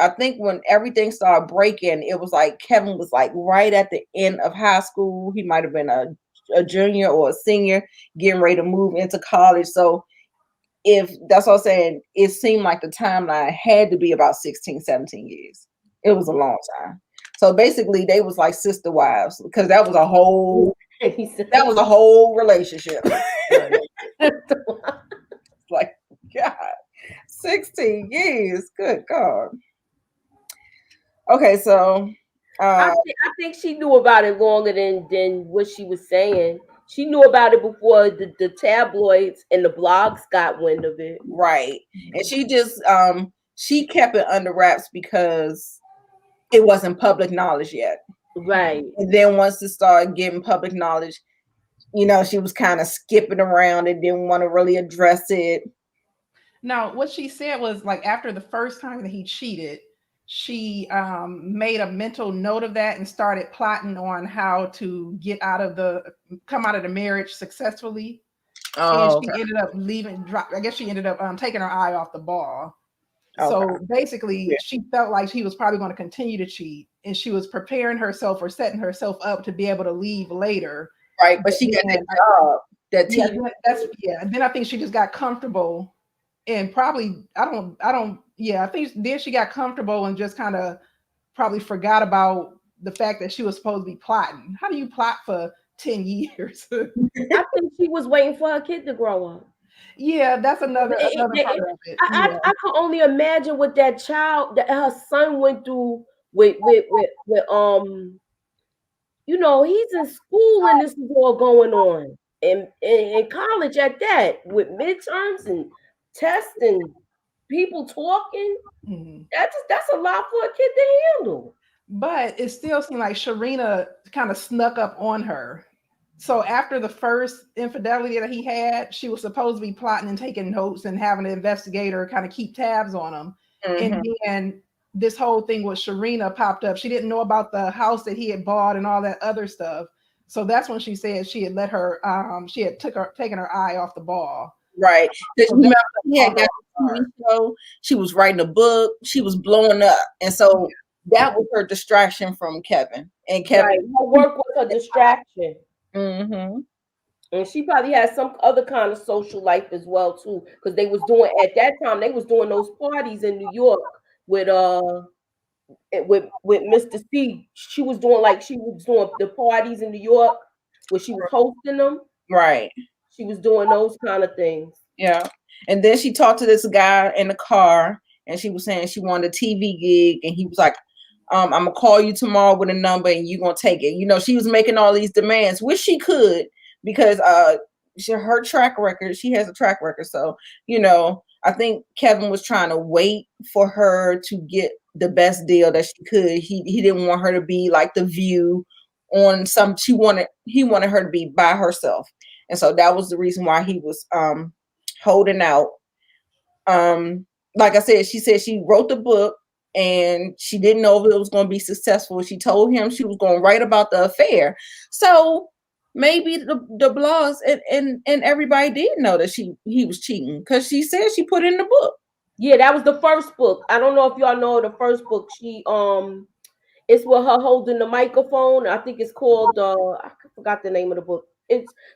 everything started breaking, it was like Kevin was like right at the end of high school. He might have been a junior or a senior getting ready to move into college. So if that's what I'm saying, it seemed like the timeline had to be about 16, 17 years. It was a long time. So basically they was like sister wives because that was a whole relationship. Like, God, 16 years. Good God. Okay, so I think she knew about it longer than what she was saying. She knew about it before the tabloids and the blogs got wind of it. Right. And she just she kept it under wraps because it wasn't public knowledge yet. Right. And then once it started getting public knowledge, she was kind of skipping around and didn't want to really address it. Now, what she said was like after the first time that he cheated, she made a mental note of that and started plotting on how to come out of the marriage successfully. Oh, and she ended up I guess she ended up taking her eye off the ball. Okay. So basically, she felt like he was probably going to continue to cheat, and she was preparing herself or setting herself up to be able to leave later. Right, but she got that job. And then I think she just got comfortable, and probably I think then she got comfortable and just kind of probably forgot about the fact that she was supposed to be plotting. How do you plot for 10 years? I think she was waiting for her kid to grow up. Yeah, that's another part of it. I can only imagine what that child, that her son went through with he's in school and this is all going on, and in college at that, with midterms and tests and people talking. Mm-hmm. That's a lot for a kid to handle. But it still seemed like Sharina kind of snuck up on her. So after the first infidelity that he had, she was supposed to be plotting and taking notes and having an investigator kind of keep tabs on him. Mm-hmm. And then this whole thing with Sharina popped up. She didn't know about the house that he had bought and all that other stuff. So that's when she said she had let her, she had taken her eye off the ball. Right. She was writing a book. She was blowing up. And so that was her distraction from Kevin. And Kevin, right. Her work was her distraction. Mm-hmm. And she probably had some other kind of social life as well too, because they was doing at that time those parties in New York with Mr. C. She was doing the parties in New York where she was hosting them. Right. She was doing those kind of things. Yeah. And then she talked to this guy in the car, and she was saying she wanted a TV gig, and he was like, I'm gonna call you tomorrow with a number and you're gonna take it. She was making all these demands, which she could, because her track record, she has a track record. So, you know, I think Kevin was trying to wait for her to get the best deal that she could. He didn't want her to be like The View on some, he wanted her to be by herself. And so that was the reason why he was holding out. Like I said, she said she wrote the book and she didn't know if it was going to be successful. She told him she was going to write about the affair. So maybe the blogs and everybody did know that he was cheating, because she said she put in the book. Yeah, that was the first book. I don't know if y'all know the first book. She it's with her holding the microphone. I think it's called I forgot the name of the book.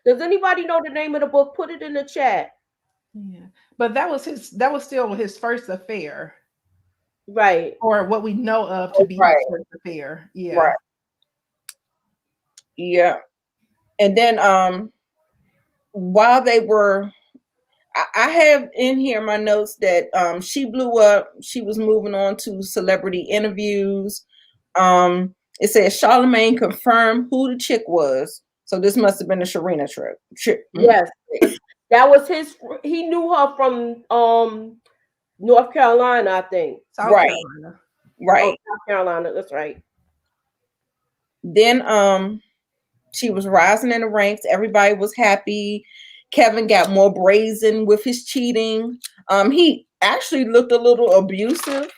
Does anybody know the name of the book? Put it in the chat. Yeah, but that was still his first affair, right? Or what we know of to be his first affair. Yeah, right. Yeah, and then while they were, I have in here my notes that she blew up. She was moving on to celebrity interviews. It says Charlamagne confirmed who the chick was. So this must have been the Sharina trip. Yes, that was his. He knew her from North Carolina, I think. South Carolina. Right. Oh, South Carolina. That's right. Then she was rising in the ranks. Everybody was happy. Kevin got more brazen with his cheating. He actually looked a little abusive.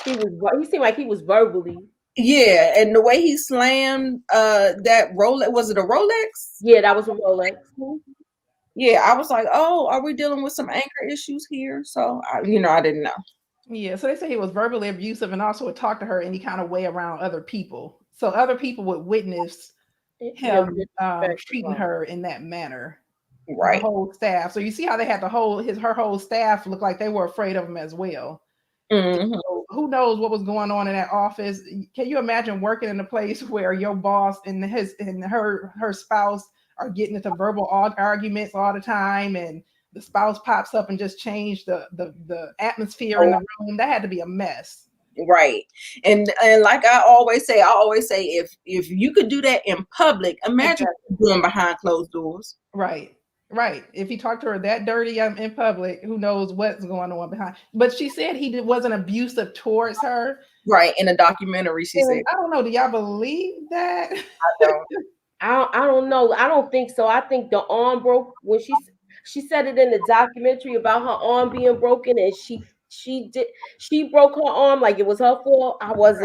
He seemed like he was verbally. Yeah, and the way he slammed that Rolex, was it a Rolex? Yeah, that was a Rolex. Yeah, I was like, oh, are we dealing with some anger issues here? So, I didn't know. Yeah, so they say he was verbally abusive and also would talk to her any kind of way around other people. So other people would witness him treating her in that manner. Right. The whole staff. So you see how they had her whole staff look like they were afraid of him as well. Mm-hmm. So who knows what was going on in that office? Can you imagine working in a place where your boss and her spouse are getting into verbal arguments all the time, and the spouse pops up and just changed the atmosphere in the room? That had to be a mess. Right. And like I always say, if you could do that in public, imagine doing behind closed doors. Right. If he talked to her that dirty in public, who knows what's going on behind. But she said he wasn't abusive towards her. Right. In a documentary, she said. I don't know. Do y'all believe that? I don't know. I don't think so. I think the arm broke when she said it in the documentary about her arm being broken, and she broke her arm like it was her fault. I was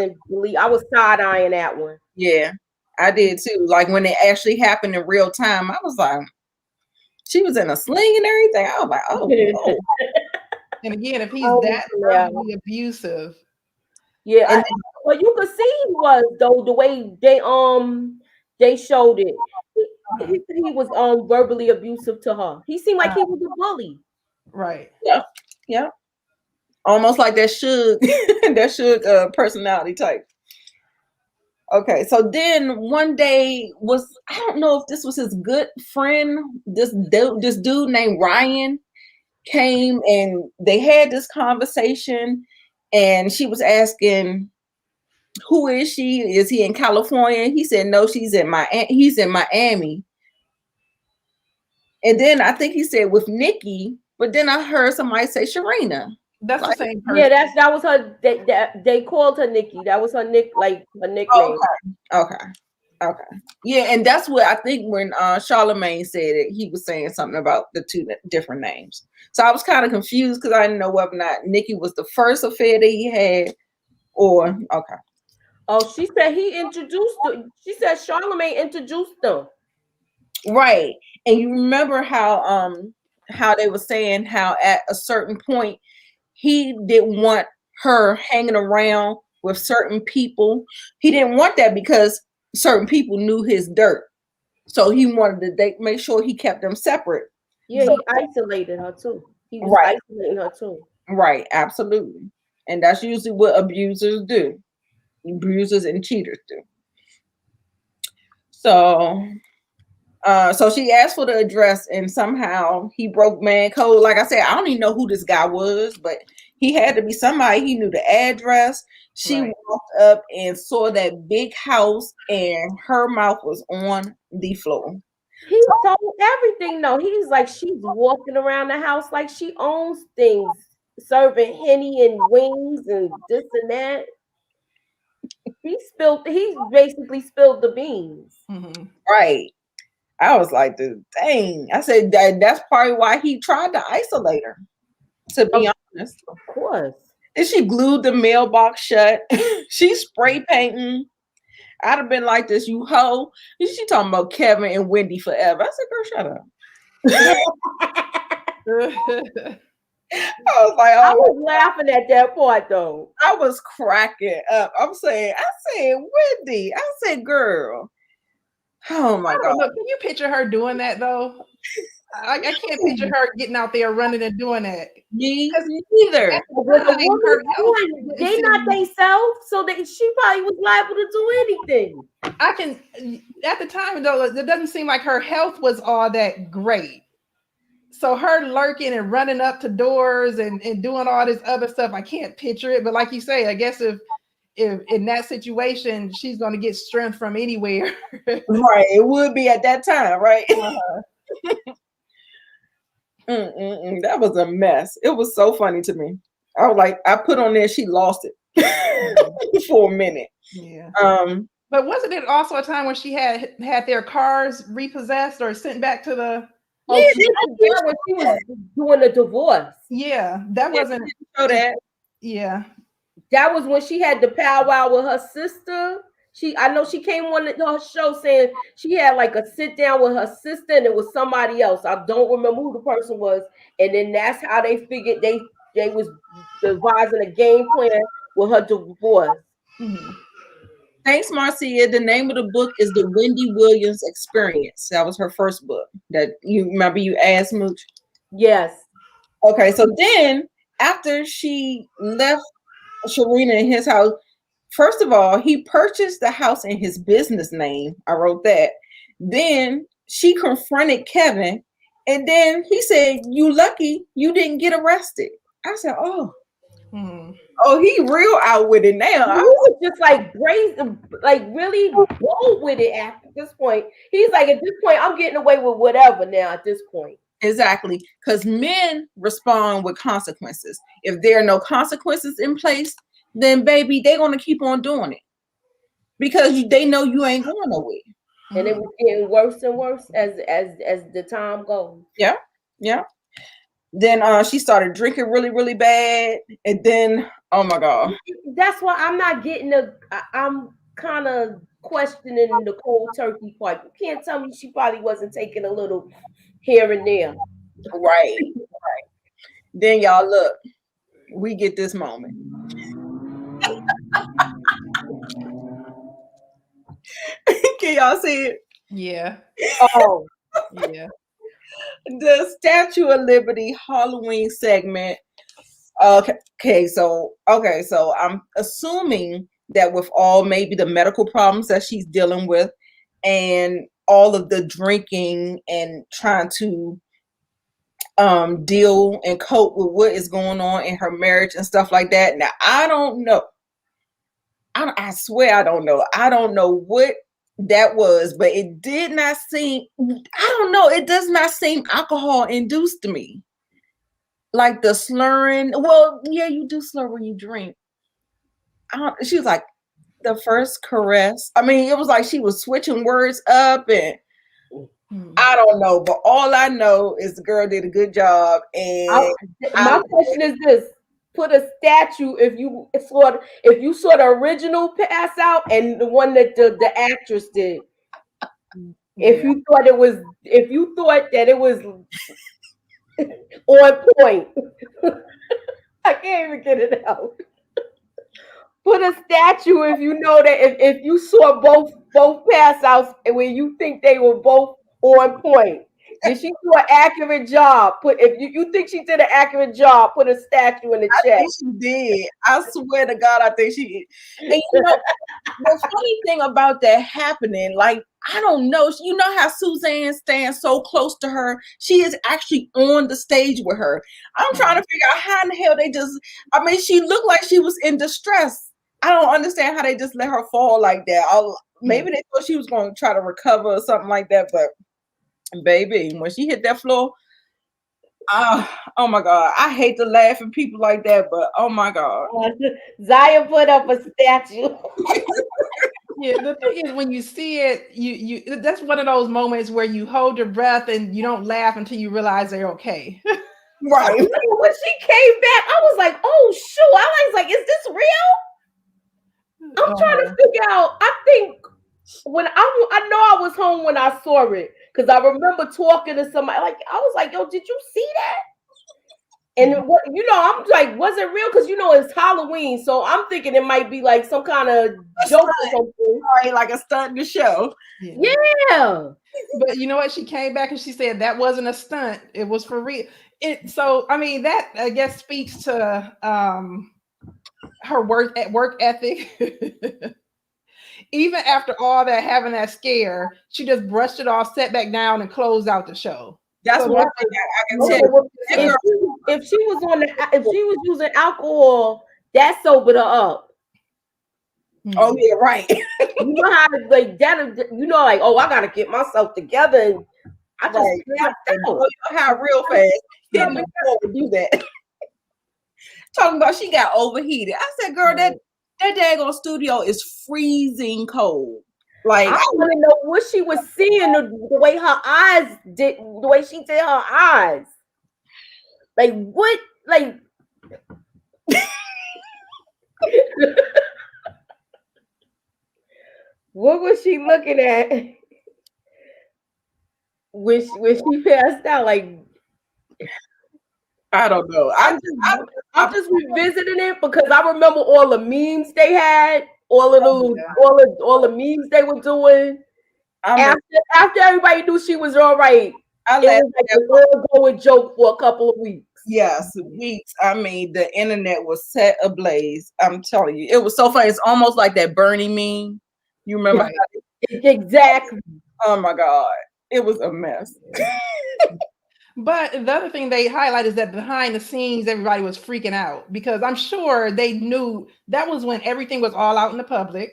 side-eyeing that one. Yeah, I did too. Like when it actually happened in real time, I was like, she was in a sling and everything. I was like, oh. And again, if he's that verbally abusive. Yeah, but you could see he was, though, the way they showed it. He was verbally abusive to her. He seemed like he was a bully. Right. Yeah. Almost like that Suge personality type. Okay, so then one day I don't know if this was his good friend, this dude named Ryan came and they had this conversation, and she was asking, who is she? Is he in California? He said, no, he's in Miami. And then I think he said with Nikki, but then I heard somebody say Sharina. That's the same person. Yeah, that was her. They called her Nikki. That was her nickname. Okay. Yeah, and that's what I think when Charlamagne said it, he was saying something about the two different names. So I was kind of confused because I didn't know whether or not Nikki was the first affair that he had, or okay. Oh, she said he introduced them. She said Charlamagne introduced them. Right, and you remember how they were saying how at a certain point he didn't want her hanging around with certain people. He didn't want that because certain people knew his dirt. So he wanted to make sure he kept them separate. Yeah, he isolated her too. He was isolating her too. Right, absolutely. And that's usually what abusers do. Abusers and cheaters do. So she asked for the address, and somehow he broke man code. Like I said, I don't even know who this guy was, but he had to be somebody. He knew the address. She walked up and saw that big house, and her mouth was on the floor. He told everything though. He's like, she's walking around the house like she owns things, serving Henny and wings and this and that. He basically spilled the beans. Mhm. Right. I was like, dang. I said that's probably why he tried to isolate her, to be honest. Of course. And she glued the mailbox shut. She spray painting. I'd have been like this, you hoe. She talking about Kevin and Wendy forever. I said, girl, shut up. I was like, I was laughing at that part though. I was cracking up. I said, Wendy. I said, girl. Oh my God. Look, can you picture her doing that though? I can't picture her getting out there running and doing that. Me neither. They not themselves, so she probably was liable to do anything. I can, at the time though, it doesn't seem like her health was all that great. So her lurking and running up to doors and doing all this other stuff, I can't picture it. But like you say, I guess if in that situation, she's going to get strength from anywhere. Right. It would be at that time, right? That was a mess. It was so funny to me. I was like, I put on there, she lost it for a minute. Yeah. But wasn't it also a time when she had their cars repossessed or sent back to the? Yeah, when she was doing a divorce. Yeah, that wasn't. Show that. Yeah, that was when she had the powwow with her sister. I know she came on her show saying she had like a sit down with her sister and it was somebody else. I don't remember who the person was. And then that's how they figured they was devising a game plan with her divorce. Mm-hmm. Thanks, Marcia. The name of the book is The Wendy Williams Experience. That was her first book. That you remember you asked Mooch? Yes. Okay, so then after she left Sharina in his house, first of all, he purchased the house in his business name. I wrote that. Then she confronted Kevin, and then he said, "You lucky you didn't get arrested." I said, "Oh, oh, he real out with it now." He was just like brazen, like really bold with it at this point. He's like, at this point, I'm getting away with whatever now. At this point. Exactly, because men respond with consequences. If there are no consequences in place, then baby, they're gonna keep on doing it because they know you ain't going nowhere. And it was getting worse and worse as the time goes. Yeah, yeah. Then she started drinking really, really bad, and then oh my God, that's why I'm not getting I'm kind of questioning the cold turkey part. You can't tell me she probably wasn't taking a little here and there. Right. Then y'all look, we get this moment. Can y'all see it? Yeah. Oh, yeah. The Statue of Liberty Halloween segment. Okay, so I'm assuming that with all maybe the medical problems that she's dealing with and all of the drinking and trying to deal and cope with what is going on in her marriage and stuff like that. Now, I don't know. I swear I don't know. I don't know what that was, but it did not seem, I don't know, it does not seem alcohol induced to me. Like the slurring. Well, yeah, you do slur when you drink. She was like, the first caress. I mean, it was like she was switching words up and I don't know, but all I know is the girl did a good job. And my question is this: put a statue if you saw the original pass out and the one that the actress did. If you thought that it was on point, I can't even get it out. Put a statue if you know that if you saw both pass outs and when you think they were both on point. Did she do an accurate job? If you think she did an accurate job, put a statue in the chat. I think she did. I swear to God, I think she did. And you know, the funny thing about that happening, like, I don't know. You know how Suzanne stands so close to her? She is actually on the stage with her. I'm trying to figure out how in the hell they just, I mean, she looked like she was in distress. I don't understand how they just let her fall like that. Maybe they thought she was going to try to recover or something like that, but baby, when she hit that floor, oh my God, I hate to laugh at people like that, but oh my God. Zaya put up a statue. Yeah, the thing is, when you see it, you that's one of those moments where you hold your breath and you don't laugh until you realize they're okay. Right. When she came back, I was like, "Oh shoot!" I was like, "Is this real?" I'm trying to figure out. I think when I know I was home when I saw it because I remember talking to somebody. Like I was like, "Yo, did you see that?" And what I'm like, was it real? Because it's Halloween, so I'm thinking it might be like some kind of joke or something. Right, like a stunt in the show. Yeah. But you know what? She came back and she said that wasn't a stunt; it was for real. So I mean, that I guess speaks to her work ethic. Even after all that, having that scare, she just brushed it off, sat back down, and closed out the show. That's So one thing I can tell. If she was using alcohol, that sobered her up. Oh yeah, right. You know how like that? Like, oh, I gotta get myself together, and I just how real fast. Didn't do that. Talking about she got overheated. I said, girl, that daggone studio is freezing cold. Like I want to know what she was seeing, the way her eyes did, the way she did her eyes. Like what? Like what was she looking at when she passed out? Like I don't know. I'm just revisiting it because I remember all the memes they had, all the memes they were doing. After everybody knew she was all right, it was like an ongoing joke for a couple of weeks. Yes, weeks. I mean, the internet was set ablaze. I'm telling you, it was so funny. It's almost like that Bernie meme. You remember? Exactly. Oh my God, it was a mess. But the other thing they highlight is that behind the scenes, everybody was freaking out because I'm sure they knew that was when everything was all out in the public.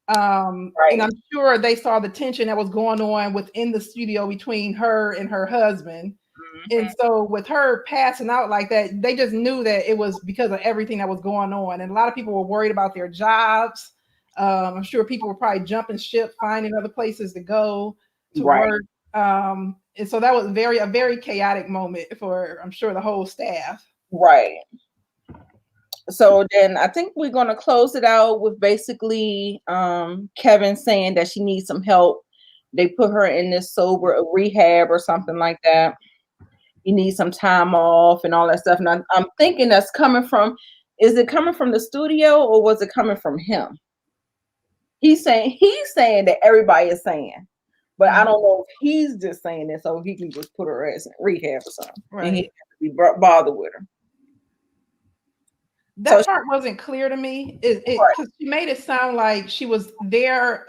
And I'm sure they saw the tension that was going on within the studio between her and her husband. And so with her passing out like that, they just knew that it was because of everything that was going on. And a lot of people were worried about their jobs. I'm sure people were probably jumping ship, finding other places to go to work. And so that was a very chaotic moment for, I'm sure, the whole staff. Right. So then I think we're going to close it out with basically Kevin saying that she needs some help. They put her in this sober rehab or something like that. You need some time off and all that stuff. And I'm thinking that's coming from, is it coming from the studio or was it coming from him? He's saying that everybody is saying, but I don't know if he's just saying this so he can just put her ass in rehab or something. Right. And he have to be bothered with her. That part wasn't clear to me. Because she made it sound like she was there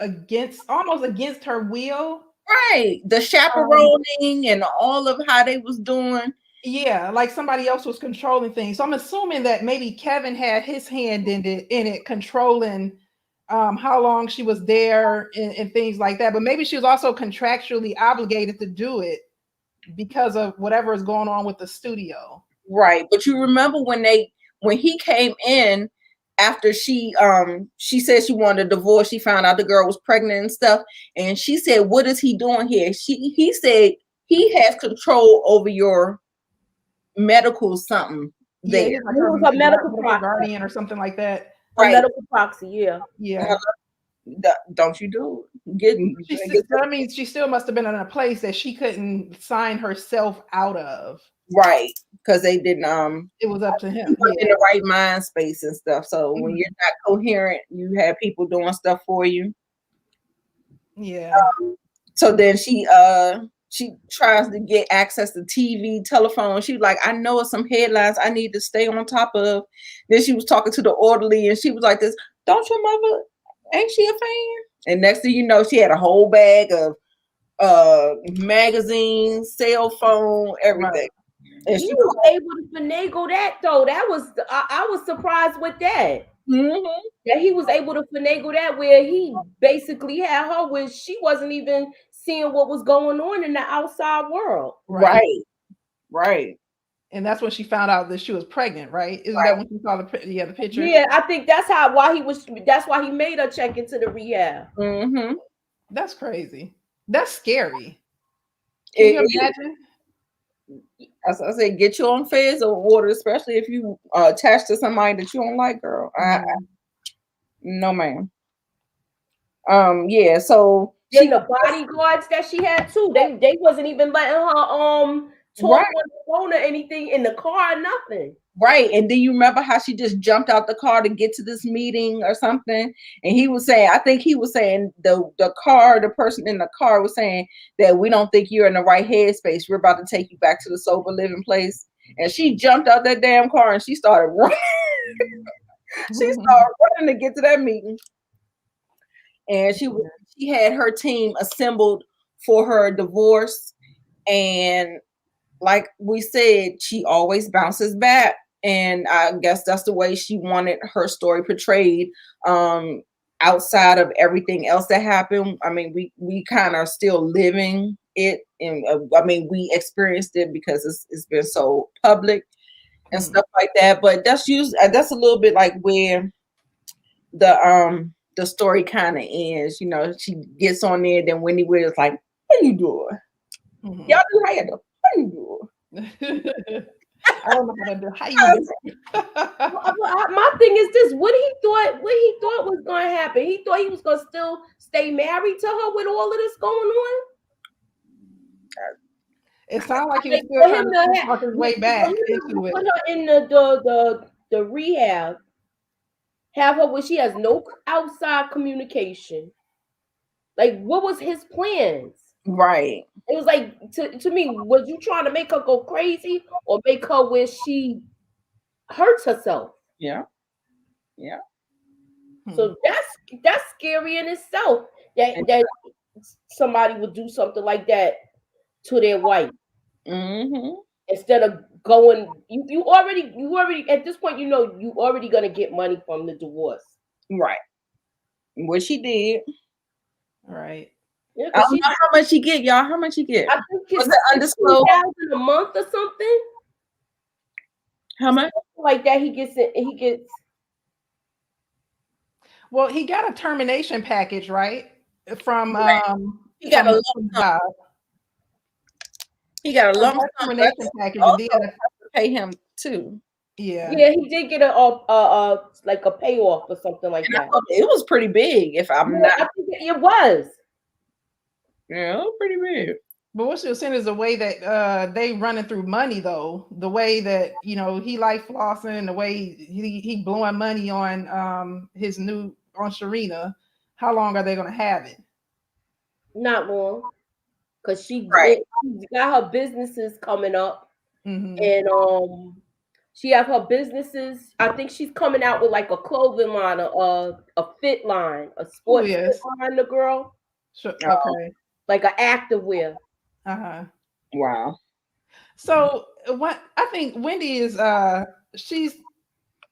almost against her will. Right. The chaperoning and all of how they was doing. Yeah, like somebody else was controlling things. So I'm assuming that maybe Kevin had his hand in it controlling how long she was there and things like that. But maybe she was also contractually obligated to do it because of whatever is going on with the studio. Right. But you remember when he came in after she said she wanted a divorce, she found out the girl was pregnant and stuff. And she said, what is he doing here? He said he has control over your medical something. Yeah, he was a medical guardian or something like that. Right. A medical proxy, yeah. Don't you do it? That means she still must have been in a place that she couldn't sign herself out of. Right, because they didn't. It was up to him. In the right mind space and stuff. So when you're not coherent, you have people doing stuff for you. Yeah. So then she tries to get access to TV, telephone. She was like, I know some headlines I need to stay on top of. Then she was talking to the orderly, and she was like, "This, don't your mother? Ain't she a fan?" And next thing you know, she had a whole bag of magazines, cell phone, everything. Right. And she was able to finagle that though. That was I was surprised with that. That he was able to finagle that where he basically had her where she wasn't even seeing what was going on in the outside world. Right. And that's when she found out that she was pregnant, right? Isn't Right. that when she saw the picture? Yeah, I think that's why he made her check into the rehab. Mm-hmm. That's crazy. That's scary. Can you imagine? As I said, get your own feds or water, especially if you attached to somebody that you don't like, girl. No, ma'am. Yeah. So Then the bodyguards that she had too, they wasn't even letting her talk on the phone or anything in the car, nothing. Right. And do you remember how she just jumped out the car to get to this meeting or something? And he was saying, I think he was saying the person in the car was saying that we don't think you're in the right headspace. We're about to take you back to the sober living place. And she jumped out that damn car and she started running. She started running to get to that meeting. And she had her team assembled for her divorce. And like we said, she always bounces back. And I guess that's the way she wanted her story portrayed. Outside of everything else that happened, I mean, we kind of still living it, and I mean, we experienced it because it's been so public and stuff like that. But that's a little bit like where the story kind of ends. You know, she gets on there, then Wendy Williams like, "What are you doing? Y'all do how you do? What are you doing?" I don't know how to do. How you do? My thing is this: what he thought was going to happen. He thought he was going to still stay married to her with all of this going on. It sounds like he was still trying to work his way back into it. Put her in the rehab. Have her where she has no outside communication. Like, what was his plans? Right. It was like, to me, was you trying to make her go crazy or make her where she hurts herself? Yeah. So that's scary in itself. That somebody would do something like that to their wife. Instead of going, you already at this point, you know, you already gonna get money from the divorce. Right. What she did. Right. Yeah, I don't know how much he get, y'all. How much he get? I think it's undisclosed $2,000 a month or something. How much? Something like that. He gets. Well, he got a termination package, right? From he got a lump sum. He got a lump sum termination package, and they have to pay him too. Yeah, he did get a like a payoff or something like that. It was pretty big. If I'm not, I think it was. Yeah, it was pretty big. But what she was saying is the way that they running through money, though, the way that, you know, he like flossing, the way he blowing money on his new on Sharina. How long are they gonna have it? Not long, because she got her businesses coming up, and she have her businesses. I think she's coming out with like a clothing line, a fit line, a sports fit line. The girl, sure. Okay, like an activewear. Wow. So what I think Wendy is, she's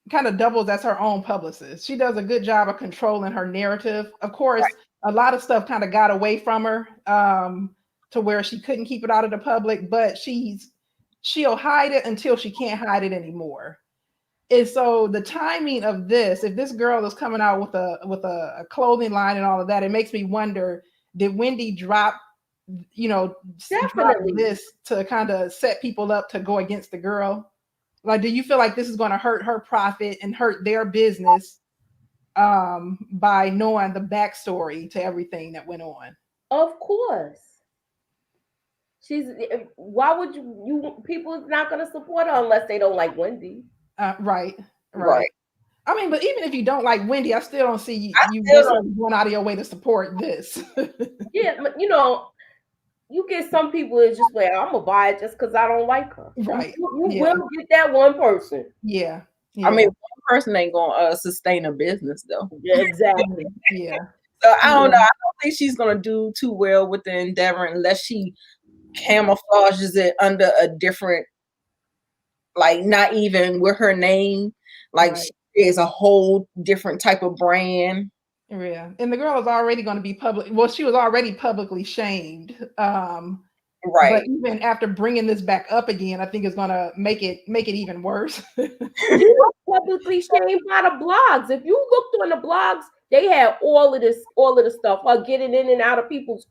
kind of doubles as her own publicist. She does a good job of controlling her narrative. Of course, a lot of stuff kind of got away from her to where she couldn't keep it out of the public, but she'll hide it until she can't hide it anymore. And so the timing of this, if this girl is coming out with a clothing line and all of that, it makes me wonder, did Wendy drop this to kind of set people up to go against the girl? Like, do you feel like this is going to hurt her profit and hurt their business by knowing the backstory to everything that went on? Of course. Why would you people is not going to support her unless they don't like Wendy? Right. I mean, but even if you don't like Wendy, I still don't see you going out of your way to support this. Yeah, but you know, you get some people that's just like, I'm gonna buy it just because I don't like her. Right. You will get that one person. Yeah. I mean, one person ain't gonna sustain a business though. Yeah, exactly. Yeah. So I don't know. I don't think she's gonna do too well with the endeavor unless she camouflages it under a different, like not even with her name. Like she is a whole different type of brand. Yeah, and the girl is already going to be public. Well, she was already publicly shamed. But Right. even after bringing this back up again, I think it's going to make it even worse. She was publicly shamed by the blogs. If you looked on the blogs, they had all of the stuff, her getting in and out of people's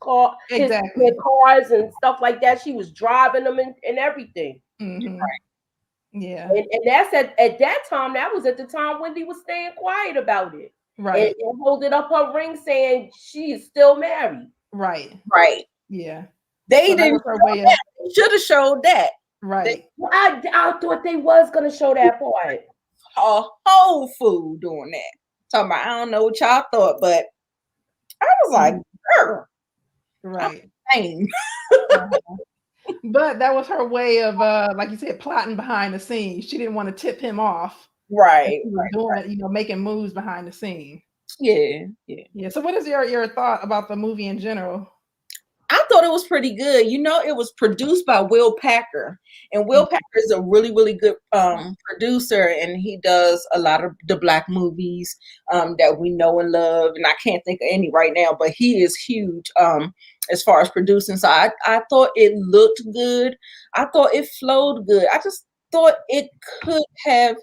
Exactly. their cars and stuff like that. She was driving them and everything. Mm-hmm. Yeah. And that's at that time, that was at the time Wendy was staying quiet about it. Right. And holding up her ring saying she is still married. Right. Right. Yeah. They So didn't. Should have showed that. Right. I thought they was gonna show that part. A whole fool doing that. Talking about, I don't know what y'all thought, but I was like, girl. Right. But that was her way of, like you said, plotting behind the scenes. She didn't want to tip him off. Right. She was doing, making moves behind the scene. Yeah. So what is your thought about the movie in general? I thought it was pretty good. It was produced by Will Packer, and Will Packer is a really, really good producer, and he does a lot of the Black movies that we know and love. And I can't think of any right now, but he is huge as far as producing. So I thought it looked good. I thought it flowed good. I just thought it could have.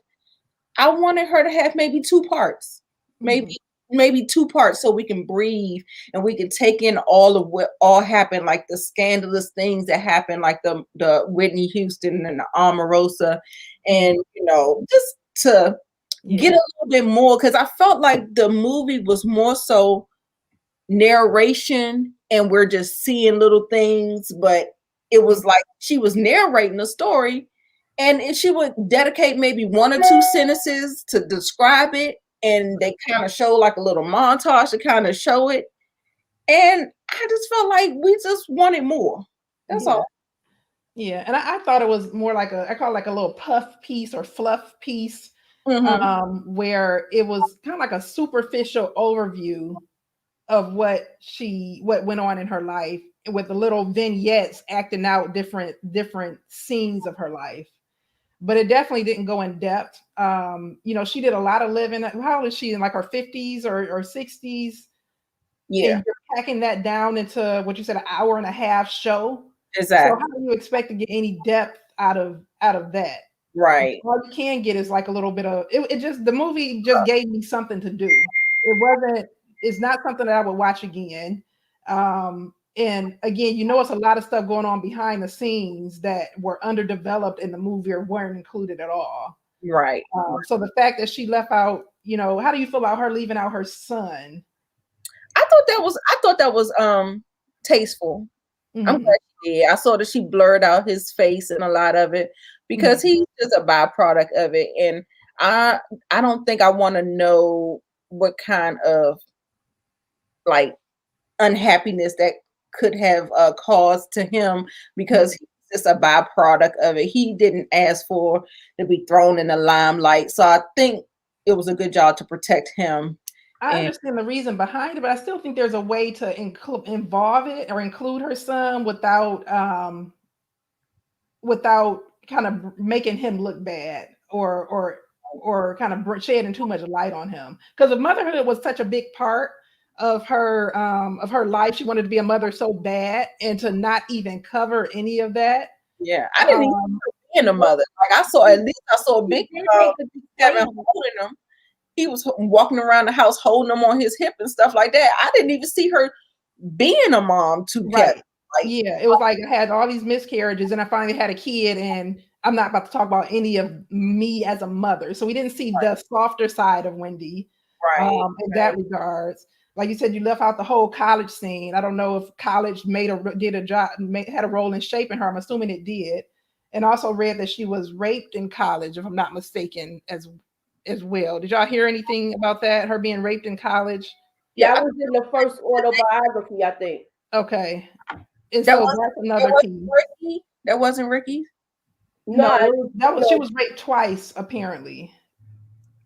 I wanted her to have maybe 2 parts, maybe 2 parts, so we can breathe and we can take in all of what all happened, like the scandalous things that happened, like the Whitney Houston and the Omarosa, and just to get a little bit more, because I felt like the movie was more so narration and we're just seeing little things, but it was like she was narrating a story and she would dedicate maybe 1 or 2 sentences to describe it. And they kind of show like a little montage to kind of show it. And I just felt like we just wanted more. That's all. Yeah. And I thought it was more like I call it like a little puff piece or fluff piece, where it was kind of like a superficial overview of what went on in her life, with the little vignettes acting out different scenes of her life. But it definitely didn't go in depth. She did a lot of living. How old is she? In like her 50s or 60s? Yeah. And you're packing that down into what you said, an hour and a half show. Exactly. So how do you expect to get any depth out of that? Right. All you can get is like a little bit of it. Just the movie just gave me something to do. It's not something that I would watch again. And again, it's a lot of stuff going on behind the scenes that were underdeveloped in the movie or weren't included at all. Right. So the fact that she left out, how do you feel about her leaving out her son? I thought that was tasteful. I'm glad she did. I saw that she blurred out his face in a lot of it because he's just a byproduct of it. And I don't think I want to know what kind of like unhappiness that could have caused to him, because he's just a byproduct of it. He didn't ask for to be thrown in the limelight. So I think it was a good job to protect him. I understand the reason behind it, but I still think there's a way to involve it or include her son without kind of making him look bad or kind of shedding too much light on him. Because if motherhood was such a big part of her life, she wanted to be a mother so bad, and to not even cover any of that. Yeah, I didn't even being a mother. Like I saw a big Kevin holding him. He was walking around the house holding him on his hip and stuff like that. I didn't even see her being a mom to Kevin. It was like I had all these miscarriages and I finally had a kid, and I'm not about to talk about any of me as a mother. So we didn't see the softer side of Wendy in that regards. Like you said, you left out the whole college scene. I don't know if college had a role in shaping her. I'm assuming it did. And also read that she was raped in college, if I'm not mistaken, as well. Did y'all hear anything about that? Her being raped in college? Yeah, I was in the first autobiography, I think. Okay. And so that's another piece. Ricky? That wasn't Ricky? No, she was raped twice, apparently.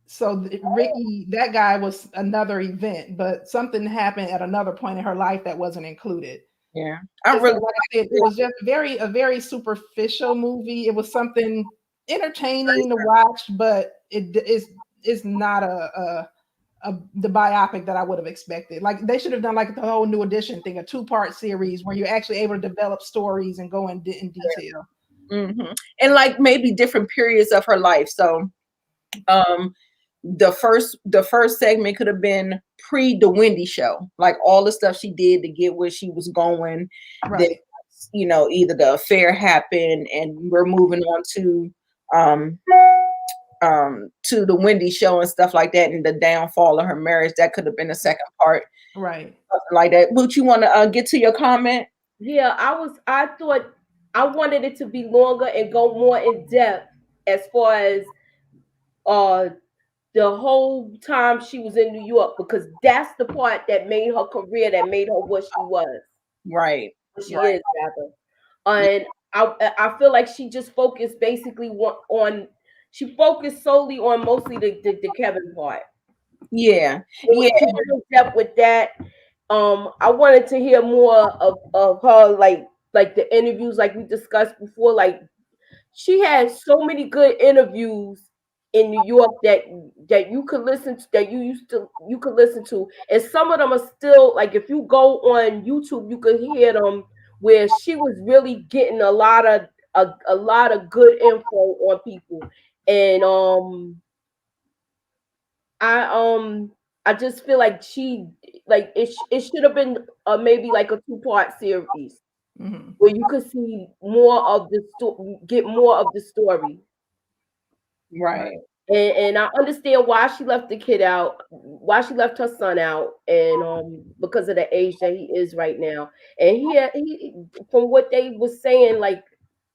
So Ricky, that guy was another event, but something happened at another point in her life that wasn't included. Yeah. It was just a very superficial movie. It was something entertaining to watch, but it is not a the biopic that I would have expected. Like they should have done like the whole New Edition thing, a 2-part series where you're actually able to develop stories and go in detail. Mm-hmm. And like maybe different periods of her life. So the first segment could have been pre the Wendy show, like all the stuff she did to get where she was going. Right. Then, you know, either the affair happened and we're moving on to the Wendy show and stuff like that, and the downfall of her marriage. That could have been the second part, right? Something like that. Would you want to get to your comment? Yeah, I thought I wanted it to be longer and go more in depth as far as the whole time she was in New York, because that's the part that made her career, that made her what she was. Right. What she is, rather. And I feel like she just focused basically she focused solely on mostly the Kevin part. Yeah. Yeah. In depth with that. I wanted to hear more of her, like the interviews, like we discussed before. Like she had so many good interviews in New York that you could listen to, that you could listen to, and some of them are still, like, if you go on YouTube, you could hear them where she was really getting a lot of good info on people. And I just feel like it should have been maybe like a 2-part series, where you could see more of the story, get more of the story. Right. And I understand why she left the kid out, why she left her son out, and because of the age that he is right now. And he from what they was saying, like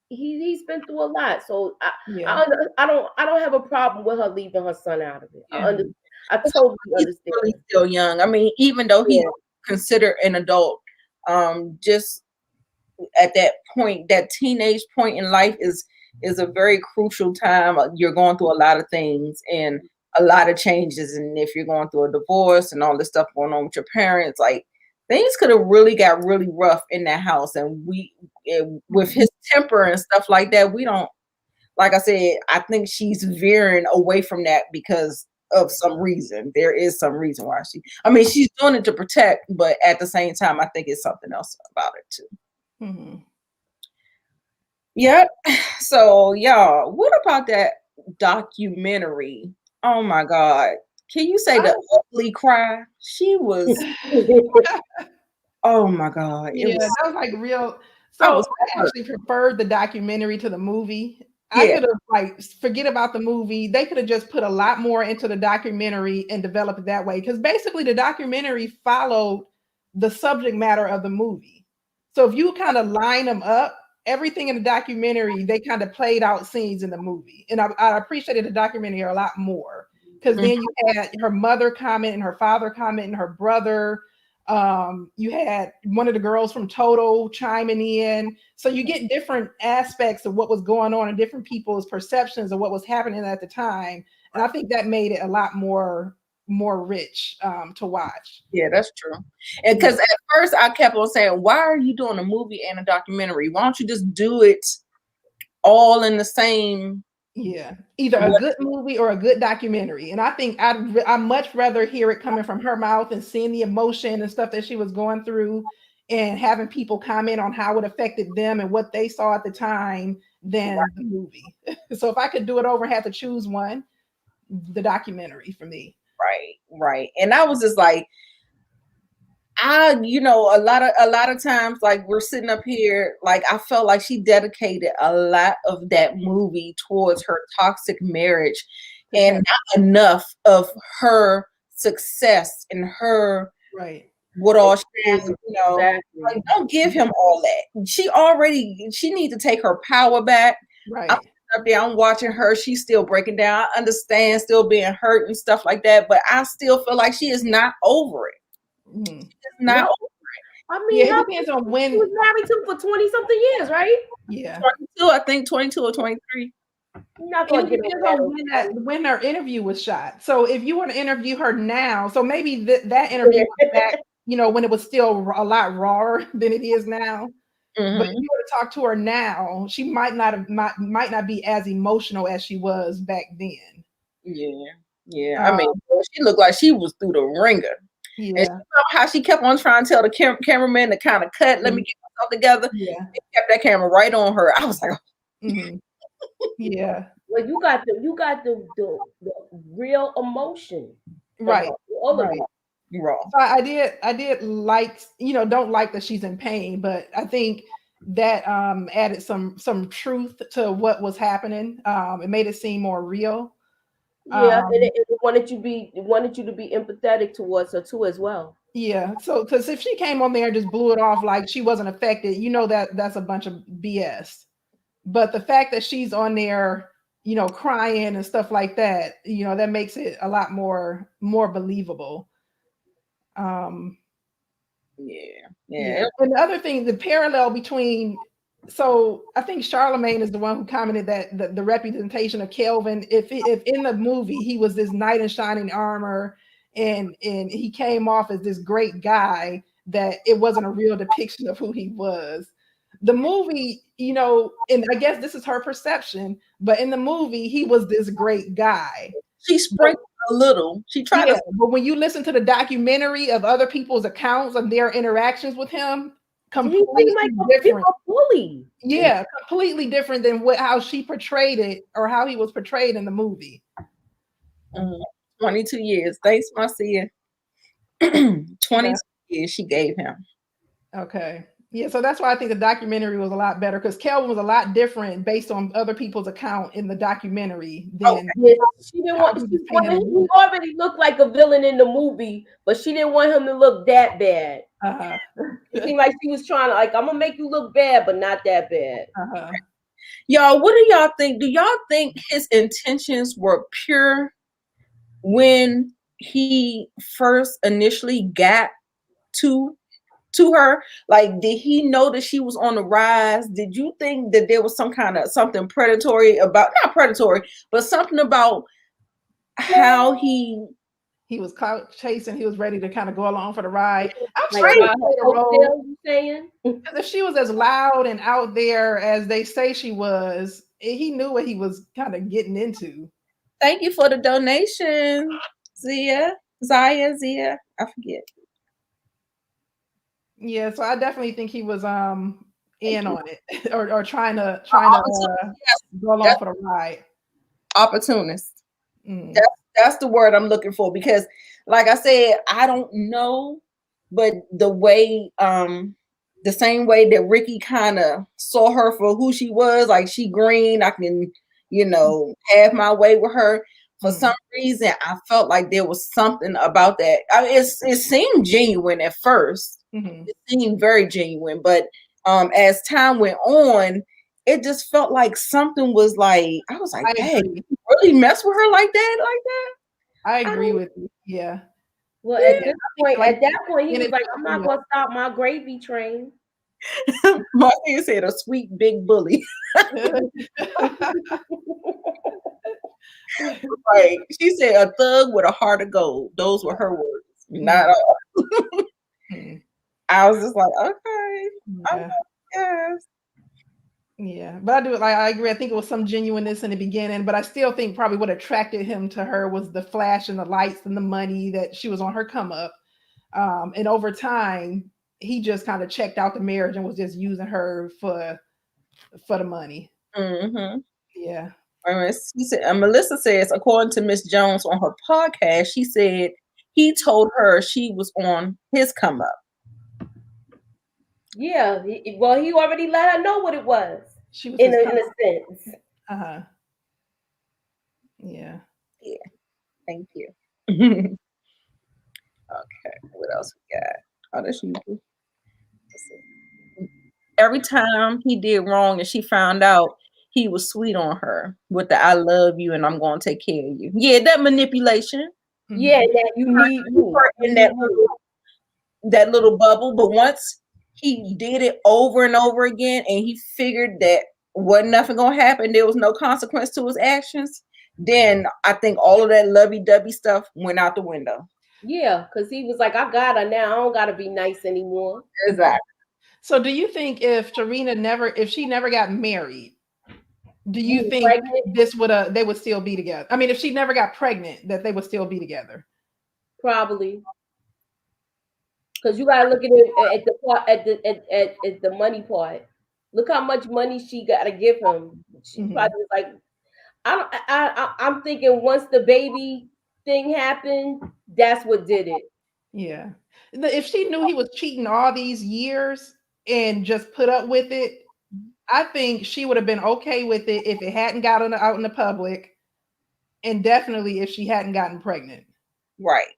he's been through a lot. So I don't have a problem with her leaving her son out of it. Yeah. I totally understand. He's really still young. I mean, even though he's considered an adult, just at that point, that teenage point in life is a very crucial time. You're going through a lot of things and a lot of changes. And if you're going through a divorce and all this stuff going on with your parents, like things could have really got really rough in that house. And with his temper and stuff like that, we don't, like I said, I think she's veering away from that because of some reason. There is some reason why she's doing it to protect, but at the same time, I think it's something else about it too. Mm-hmm. Yep. So, y'all, what about that documentary? Oh my God. Can you say the ugly cry? She was, oh my God. That was like real. So I actually preferred the documentary to the movie. I could have forget about the movie. They could have just put a lot more into the documentary and developed it that way. Because basically the documentary followed the subject matter of the movie. So if you kind of line them up, everything in the documentary, they kind of played out scenes in the movie. And I appreciated the documentary a lot more. Because then you had her mother comment and her father comment and her brother. You had one of the girls from Toto chiming in. So you get different aspects of what was going on and different people's perceptions of what was happening at the time. And I think that made it a lot more rich to watch. Yeah, that's true. And because at first I kept on saying, why are you doing a movie and a documentary? Why don't you just do it all in the same? Yeah, either a good movie or a good documentary. And I think I'd much rather hear it coming from her mouth and seeing the emotion and stuff that she was going through and having people comment on how it affected them and what they saw at the time than the movie. So if I could do it over and have to choose one, the documentary for me. Right. And I was just like, a lot of times, like we're sitting up here, like I felt like she dedicated a lot of that movie towards her toxic marriage and not enough of her success and her what all she has, like, don't give him all that. She needs to take her power back. Right. Up there, I'm watching her. She's still breaking down. I understand, still being hurt and stuff like that, but I still feel like she is not over it. Mm-hmm. Not over it. I mean, it depends on when. She was married to for 20-something years, right? Yeah, 22. I think 22 or 23. Not gonna get on when her interview was shot. So if you want to interview her now, so maybe that interview was back, when it was still a lot rawer than it is now. Mm-hmm. But if you were to talk to her now, she might not be as emotional as she was back then. Yeah, I mean, she looked like she was through the ringer. Yeah. And she know how she kept on trying to tell the cameraman to kind of cut, let me get myself together. Yeah. They kept that camera right on her. I was like, yeah. Well, you got the real emotion. Right. All of it. you're wrong. So I did like, don't like that she's in pain, but I think that added some truth to what was happening. It made it seem more real. Yeah, and it wanted you to be empathetic towards her too as well. Yeah. So because if she came on there and just blew it off like she wasn't affected, that's a bunch of BS. But the fact that she's on there, crying and stuff like that, that makes it a lot more believable. Yeah. And the other thing, the parallel between, so I think Charlemagne is the one who commented that the representation of Kelvin, if in the movie he was this knight in shining armor and he came off as this great guy, that it wasn't a real depiction of who he was. The movie, and I guess this is her perception, but in the movie he was this great guy. She sprinkled a little. She tried to. But when you listen to the documentary of other people's accounts of their interactions with him, completely different. Yeah, completely different than how she portrayed it or how he was portrayed in the movie. 22 years. Thanks, Marcia. 22 years she gave him. Okay. Yeah, so that's why I think the documentary was a lot better, because Kelvin was a lot different based on other people's account in the documentary than she didn't want. He already looked like a villain in the movie, but she didn't want him to look that bad. It seemed like she was trying to, like, I'm gonna make you look bad, but not that bad. Y'all, what do y'all think? Do y'all think his intentions were pure when he first initially got to her? Like, did he know that she was on the rise? Did you think that there was something predatory about, not predatory, but something about how he was clout chasing? He was ready to kind of go along for the ride. I'm like, saying, if she was as loud and out there as they say she was, he knew what he was kind of getting into. Thank you for the donation, Zia, I forget. Yeah, so I definitely think he was in on it or trying to go along for the ride. Opportunist. That's the word I'm looking for, because like I said, I don't know, but the way the same way that Ricky kind of saw her for who she was, like, she green, I can, have my way with her. For some reason, I felt like there was something about that. I mean, it seemed genuine at first. It seemed very genuine, but as time went on, it just felt like something was like, I was like, hey, you really mess with her like that? I agree with you. Yeah. Well, at that point, he was like, I'm not gonna stop my gravy train. Marcia said a sweet big bully. Right. She said a thug with a heart of gold. Those were her words, not all. I was just like, okay. Yes. Yeah, but I agree. I think it was some genuineness in the beginning, but I still think probably what attracted him to her was the flash and the lights and the money, that she was on her come up. And over time, he just kind of checked out the marriage and was just using her for the money. Yeah. She said, Melissa says, according to Miss Jones on her podcast, she said he told her she was on his come up. Yeah, he already let her know what it was. She was in a sense. Yeah. Thank you. Okay, what else we got? Oh, that's you. Every time he did wrong and she found out, he was sweet on her with the "I love you and I'm going to take care of you." Yeah, that manipulation. Yeah, that you need her in that little bubble. But once he did it over and over again, and he figured that wasn't nothing gonna happen, there was no consequence to his actions, then I think all of that lovey-dovey stuff went out the window. Yeah, because he was like, I got her now. I don't gotta be nice anymore. Exactly. So do you think if she never got married, Do you being think pregnant? they would still be together? I mean, if she never got pregnant, that they would still be together? Probably. Because you gotta look at it at the part at the money part. Look how much money she gotta give him. She probably was like, I'm thinking once the baby thing happened, that's what did it. Yeah. If she knew he was cheating all these years and just put up with it, I think she would have been okay with it if it hadn't gotten out in the public, and definitely if she hadn't gotten pregnant. Right.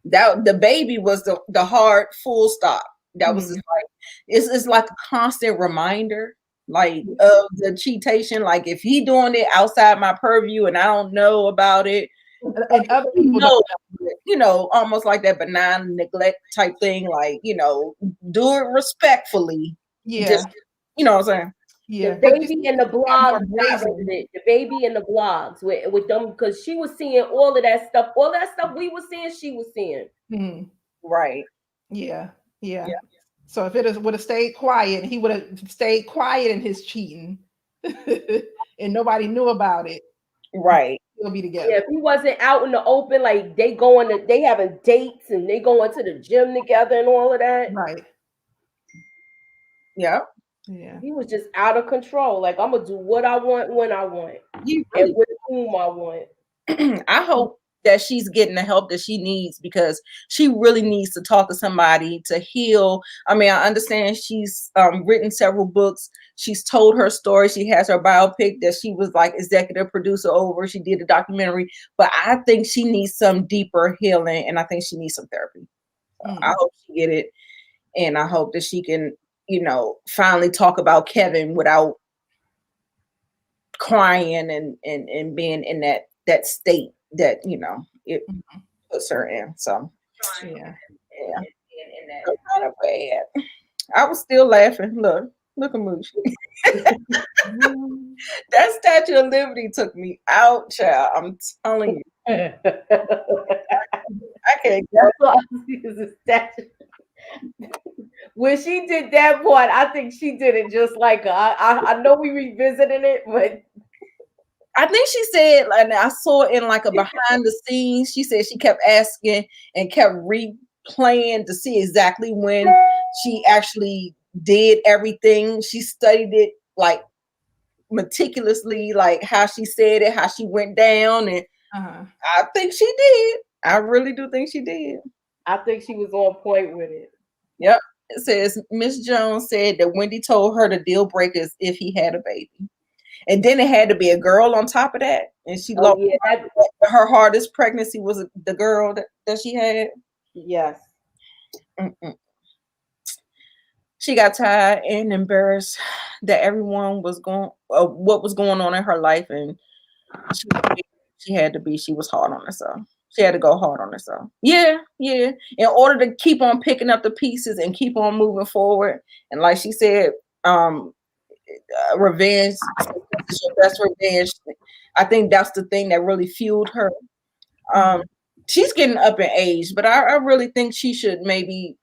That the baby was the hard full stop. That was just like it's like a constant reminder, like of the cheatation. Like if he doing it outside my purview and I don't know about it, And other people don't know, almost like that benign neglect type thing. Like do it respectfully. Yeah. Just you know what I'm saying. Yeah. The baby and the blogs got rid of it. The baby and the blogs with them because she was seeing all of that stuff. All that stuff we were seeing, she was seeing. Right. Yeah. So if it would have stayed quiet, he would have stayed quiet in his cheating, and nobody knew about it. Right. We'll be together. Yeah, if he wasn't out in the open, like they having dates and they going to the gym together and all of that. Right. Yeah. Yeah. He was just out of control. Like I'm gonna do what I want when I want and with whom I want. I hope that she's getting the help that she needs because she really needs to talk to somebody to heal. I mean, I understand she's written several books. She's told her story. She has her biopic that she was like executive producer over. She did a documentary, but I think she needs some deeper healing, and I think she needs some therapy. I hope she get it, and I hope that she can, finally talk about Kevin without crying and being in that state that it puts her in. So yeah. So kind of bad. I was still laughing. Look at Mooch. That Statue of Liberty took me out, child. I'm telling you. I can't get When she did that part, I think she did it just like her. I know we revisited it, but I think she said, and I saw it in like a behind the scenes. She said she kept asking and kept replaying to see exactly when she actually did everything. She studied it like meticulously, like how she said it, how she went down, and I think she did. I really do think she did. I think she was on point with it. Yep. It says Miss Jones said that Wendy told her the deal breaker is if he had a baby. And then it had to be a girl on top of that. And she lost her hardest pregnancy was the girl that she had. Yes. She got tired and embarrassed that everyone was what was going on in her life. And she had to be, she was hard on herself. She had to go hard on herself. Yeah. In order to keep on picking up the pieces and keep on moving forward. And like she said, revenge is your best revenge. I think that's the thing that really fueled her. She's getting up in age, but I really think she should maybe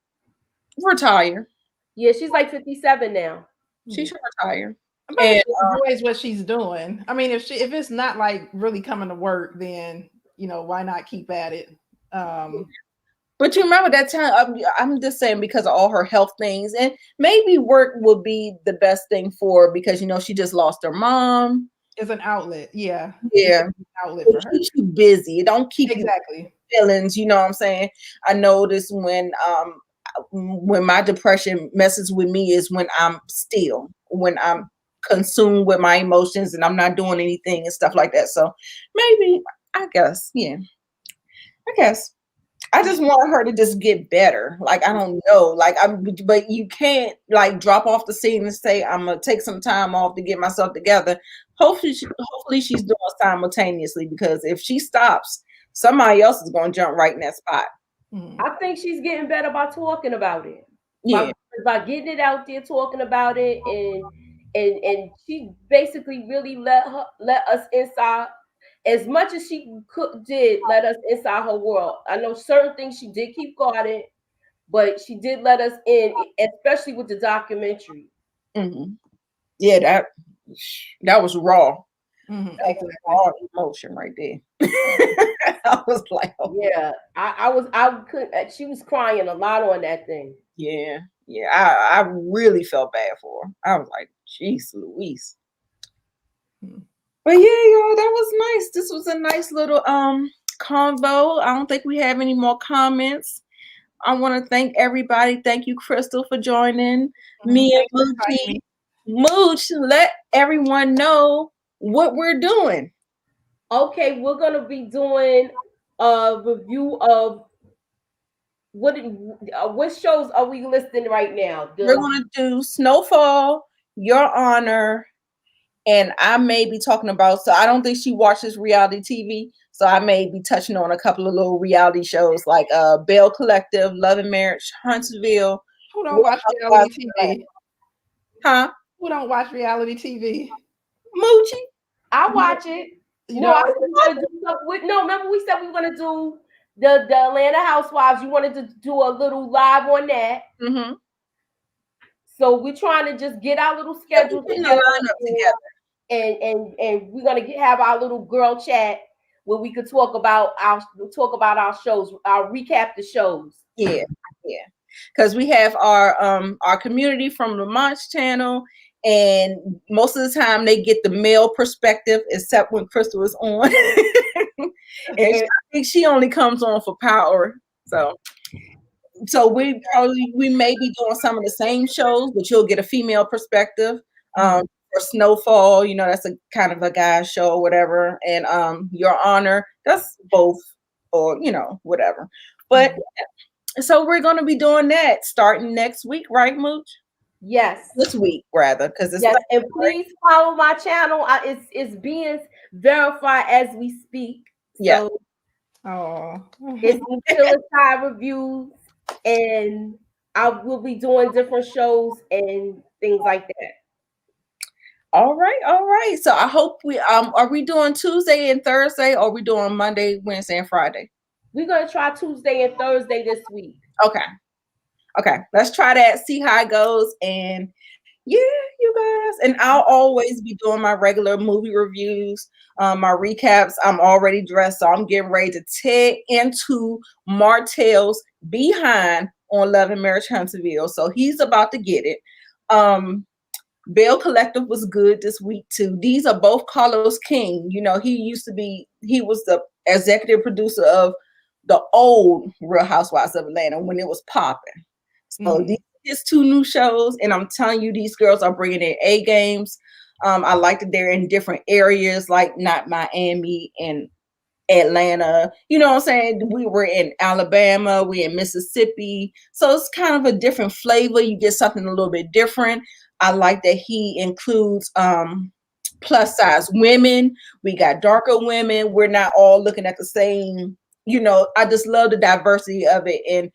retire. Yeah, she's like 57 now. She should retire. But she enjoys what she's doing. I mean, if it's not like really coming to work, then why not keep at it? But you remember that time, I'm just saying because of all her health things, and maybe work would be the best thing for her because, she just lost her mom. It's an outlet. Yeah. Yeah. An outlet for her. It keeps you busy. It don't keep you feelings. You know what I'm saying? I notice when my depression messes with me is when I'm still, when I'm consumed with my emotions and I'm not doing anything and stuff like that. So maybe, I guess I just want her to just get better. Like, I don't know. But you can't like drop off the scene and say, I'm going to take some time off to get myself together. Hopefully she's doing simultaneously, because if she stops, somebody else is going to jump right in that spot. I think she's getting better by talking about it. Yeah. By getting it out there, talking about it. And she basically really let us inside. As much as she did let us inside her world. I know certain things she did keep guarded, but she did let us in, especially with the documentary. Mm-hmm. Yeah, that was raw. Mhm, That was raw emotion right there. I was like, oh, Yeah, I could. She was crying a lot on that thing. yeah, yeah. I really felt bad for her. I was like, jeez, Louise. But yeah, y'all, that was nice. This was a nice little convo. I don't think we have any more comments. I want to thank everybody. Thank you, Crystal, for joining me and Thanks for inviting Moochie. me. Mooch, let everyone know what we're doing. Okay, we're gonna be doing a review of what shows are we listing right now? We're gonna do Snowfall, Your Honor, and I may be talking about. So I don't think she watches reality TV. So I may be touching on a couple of little reality shows like Bell Collective, Love and Marriage, Huntsville. Who don't watch reality TV? Huh? Who don't watch reality TV? Moochie. I watch it. You No, know, remember we said we were gonna do the Atlanta Housewives. You wanted to do a little live on that. Mm-hmm. So we're trying to just get our little schedule together, and we're gonna have our little girl chat where we could talk about our shows, our recap the shows. Yeah, yeah. Because we have our community from the Launch channel, and most of the time they get the male perspective, except when Crystal is on. And I think she only comes on for power. So we may be doing some of the same shows, but you'll get a female perspective. For Snowfall, that's a kind of a guy show or whatever. And Your Honor, that's both, or whatever. But so we're gonna be doing that starting next week, right, Mooch? Yes. This week, rather, because it's and please follow my channel. It's being verified as we speak. Yeah. So, oh, it's Moochilla Side Reviews, and I will be doing different shows and things like that. All right. So I hope we are we doing Tuesday and Thursday, or are we doing Monday, Wednesday, and Friday? We're gonna try Tuesday and Thursday this week. Okay. Let's try that. See how it goes. And yeah, you guys. And I'll always be doing my regular movie reviews, my recaps. I'm already dressed, so I'm getting ready to tear into Martell's behind on Love and Marriage Huntsville. So he's about to get it. Bell Collective was good this week too. These are both Carlos King. He was the executive producer of the old Real Housewives of Atlanta when it was popping. So these are his two new shows, and I'm telling you, these girls are bringing in A games. I like that they're in different areas, like not Miami and Atlanta. You know what I'm saying? We were in Alabama, we're in Mississippi. So it's kind of a different flavor. You get something a little bit different. I like that he includes plus size women. We got darker women. We're not all looking at the same, I just love the diversity of it. And,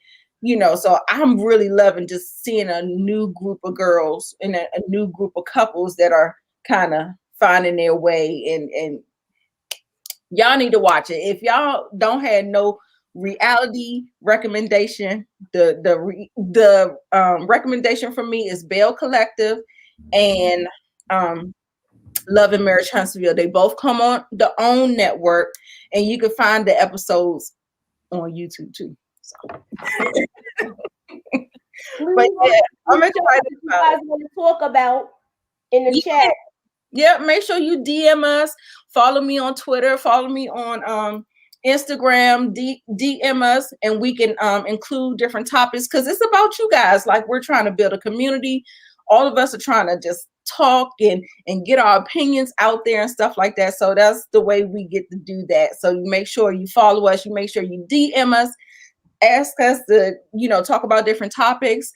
so I'm really loving just seeing a new group of girls and a new group of couples that are kind of finding their way, and y'all need to watch it. If y'all don't have no reality recommendation, the recommendation from me is Bell Collective and Love and Marriage Huntsville. They both come on the OWN network, and you can find the episodes on YouTube too. So. But yeah, I'm excited you guys want to talk about in the chat. Yeah, make sure you DM us, follow me on Twitter, follow me on Instagram, DM us, and we can include different topics, because it's about you guys. Like, we're trying to build a community. All of us are trying to just talk and get our opinions out there and stuff like that. So that's the way we get to do that. So you make sure you follow us, you make sure you DM us, ask us to, talk about different topics.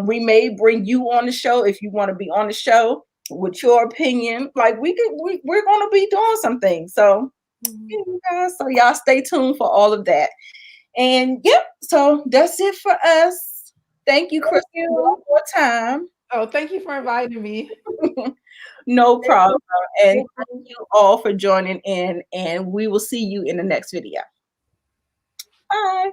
We may bring you on the show if you want to be on the show with your opinion. Like, we're going to be doing some things. So, so y'all stay tuned for all of that. And yep, so that's it for us. Thank you, Crystal, one more time. Oh, thank you for inviting me. No problem. And thank you all for joining in, and we will see you in the next video. Bye.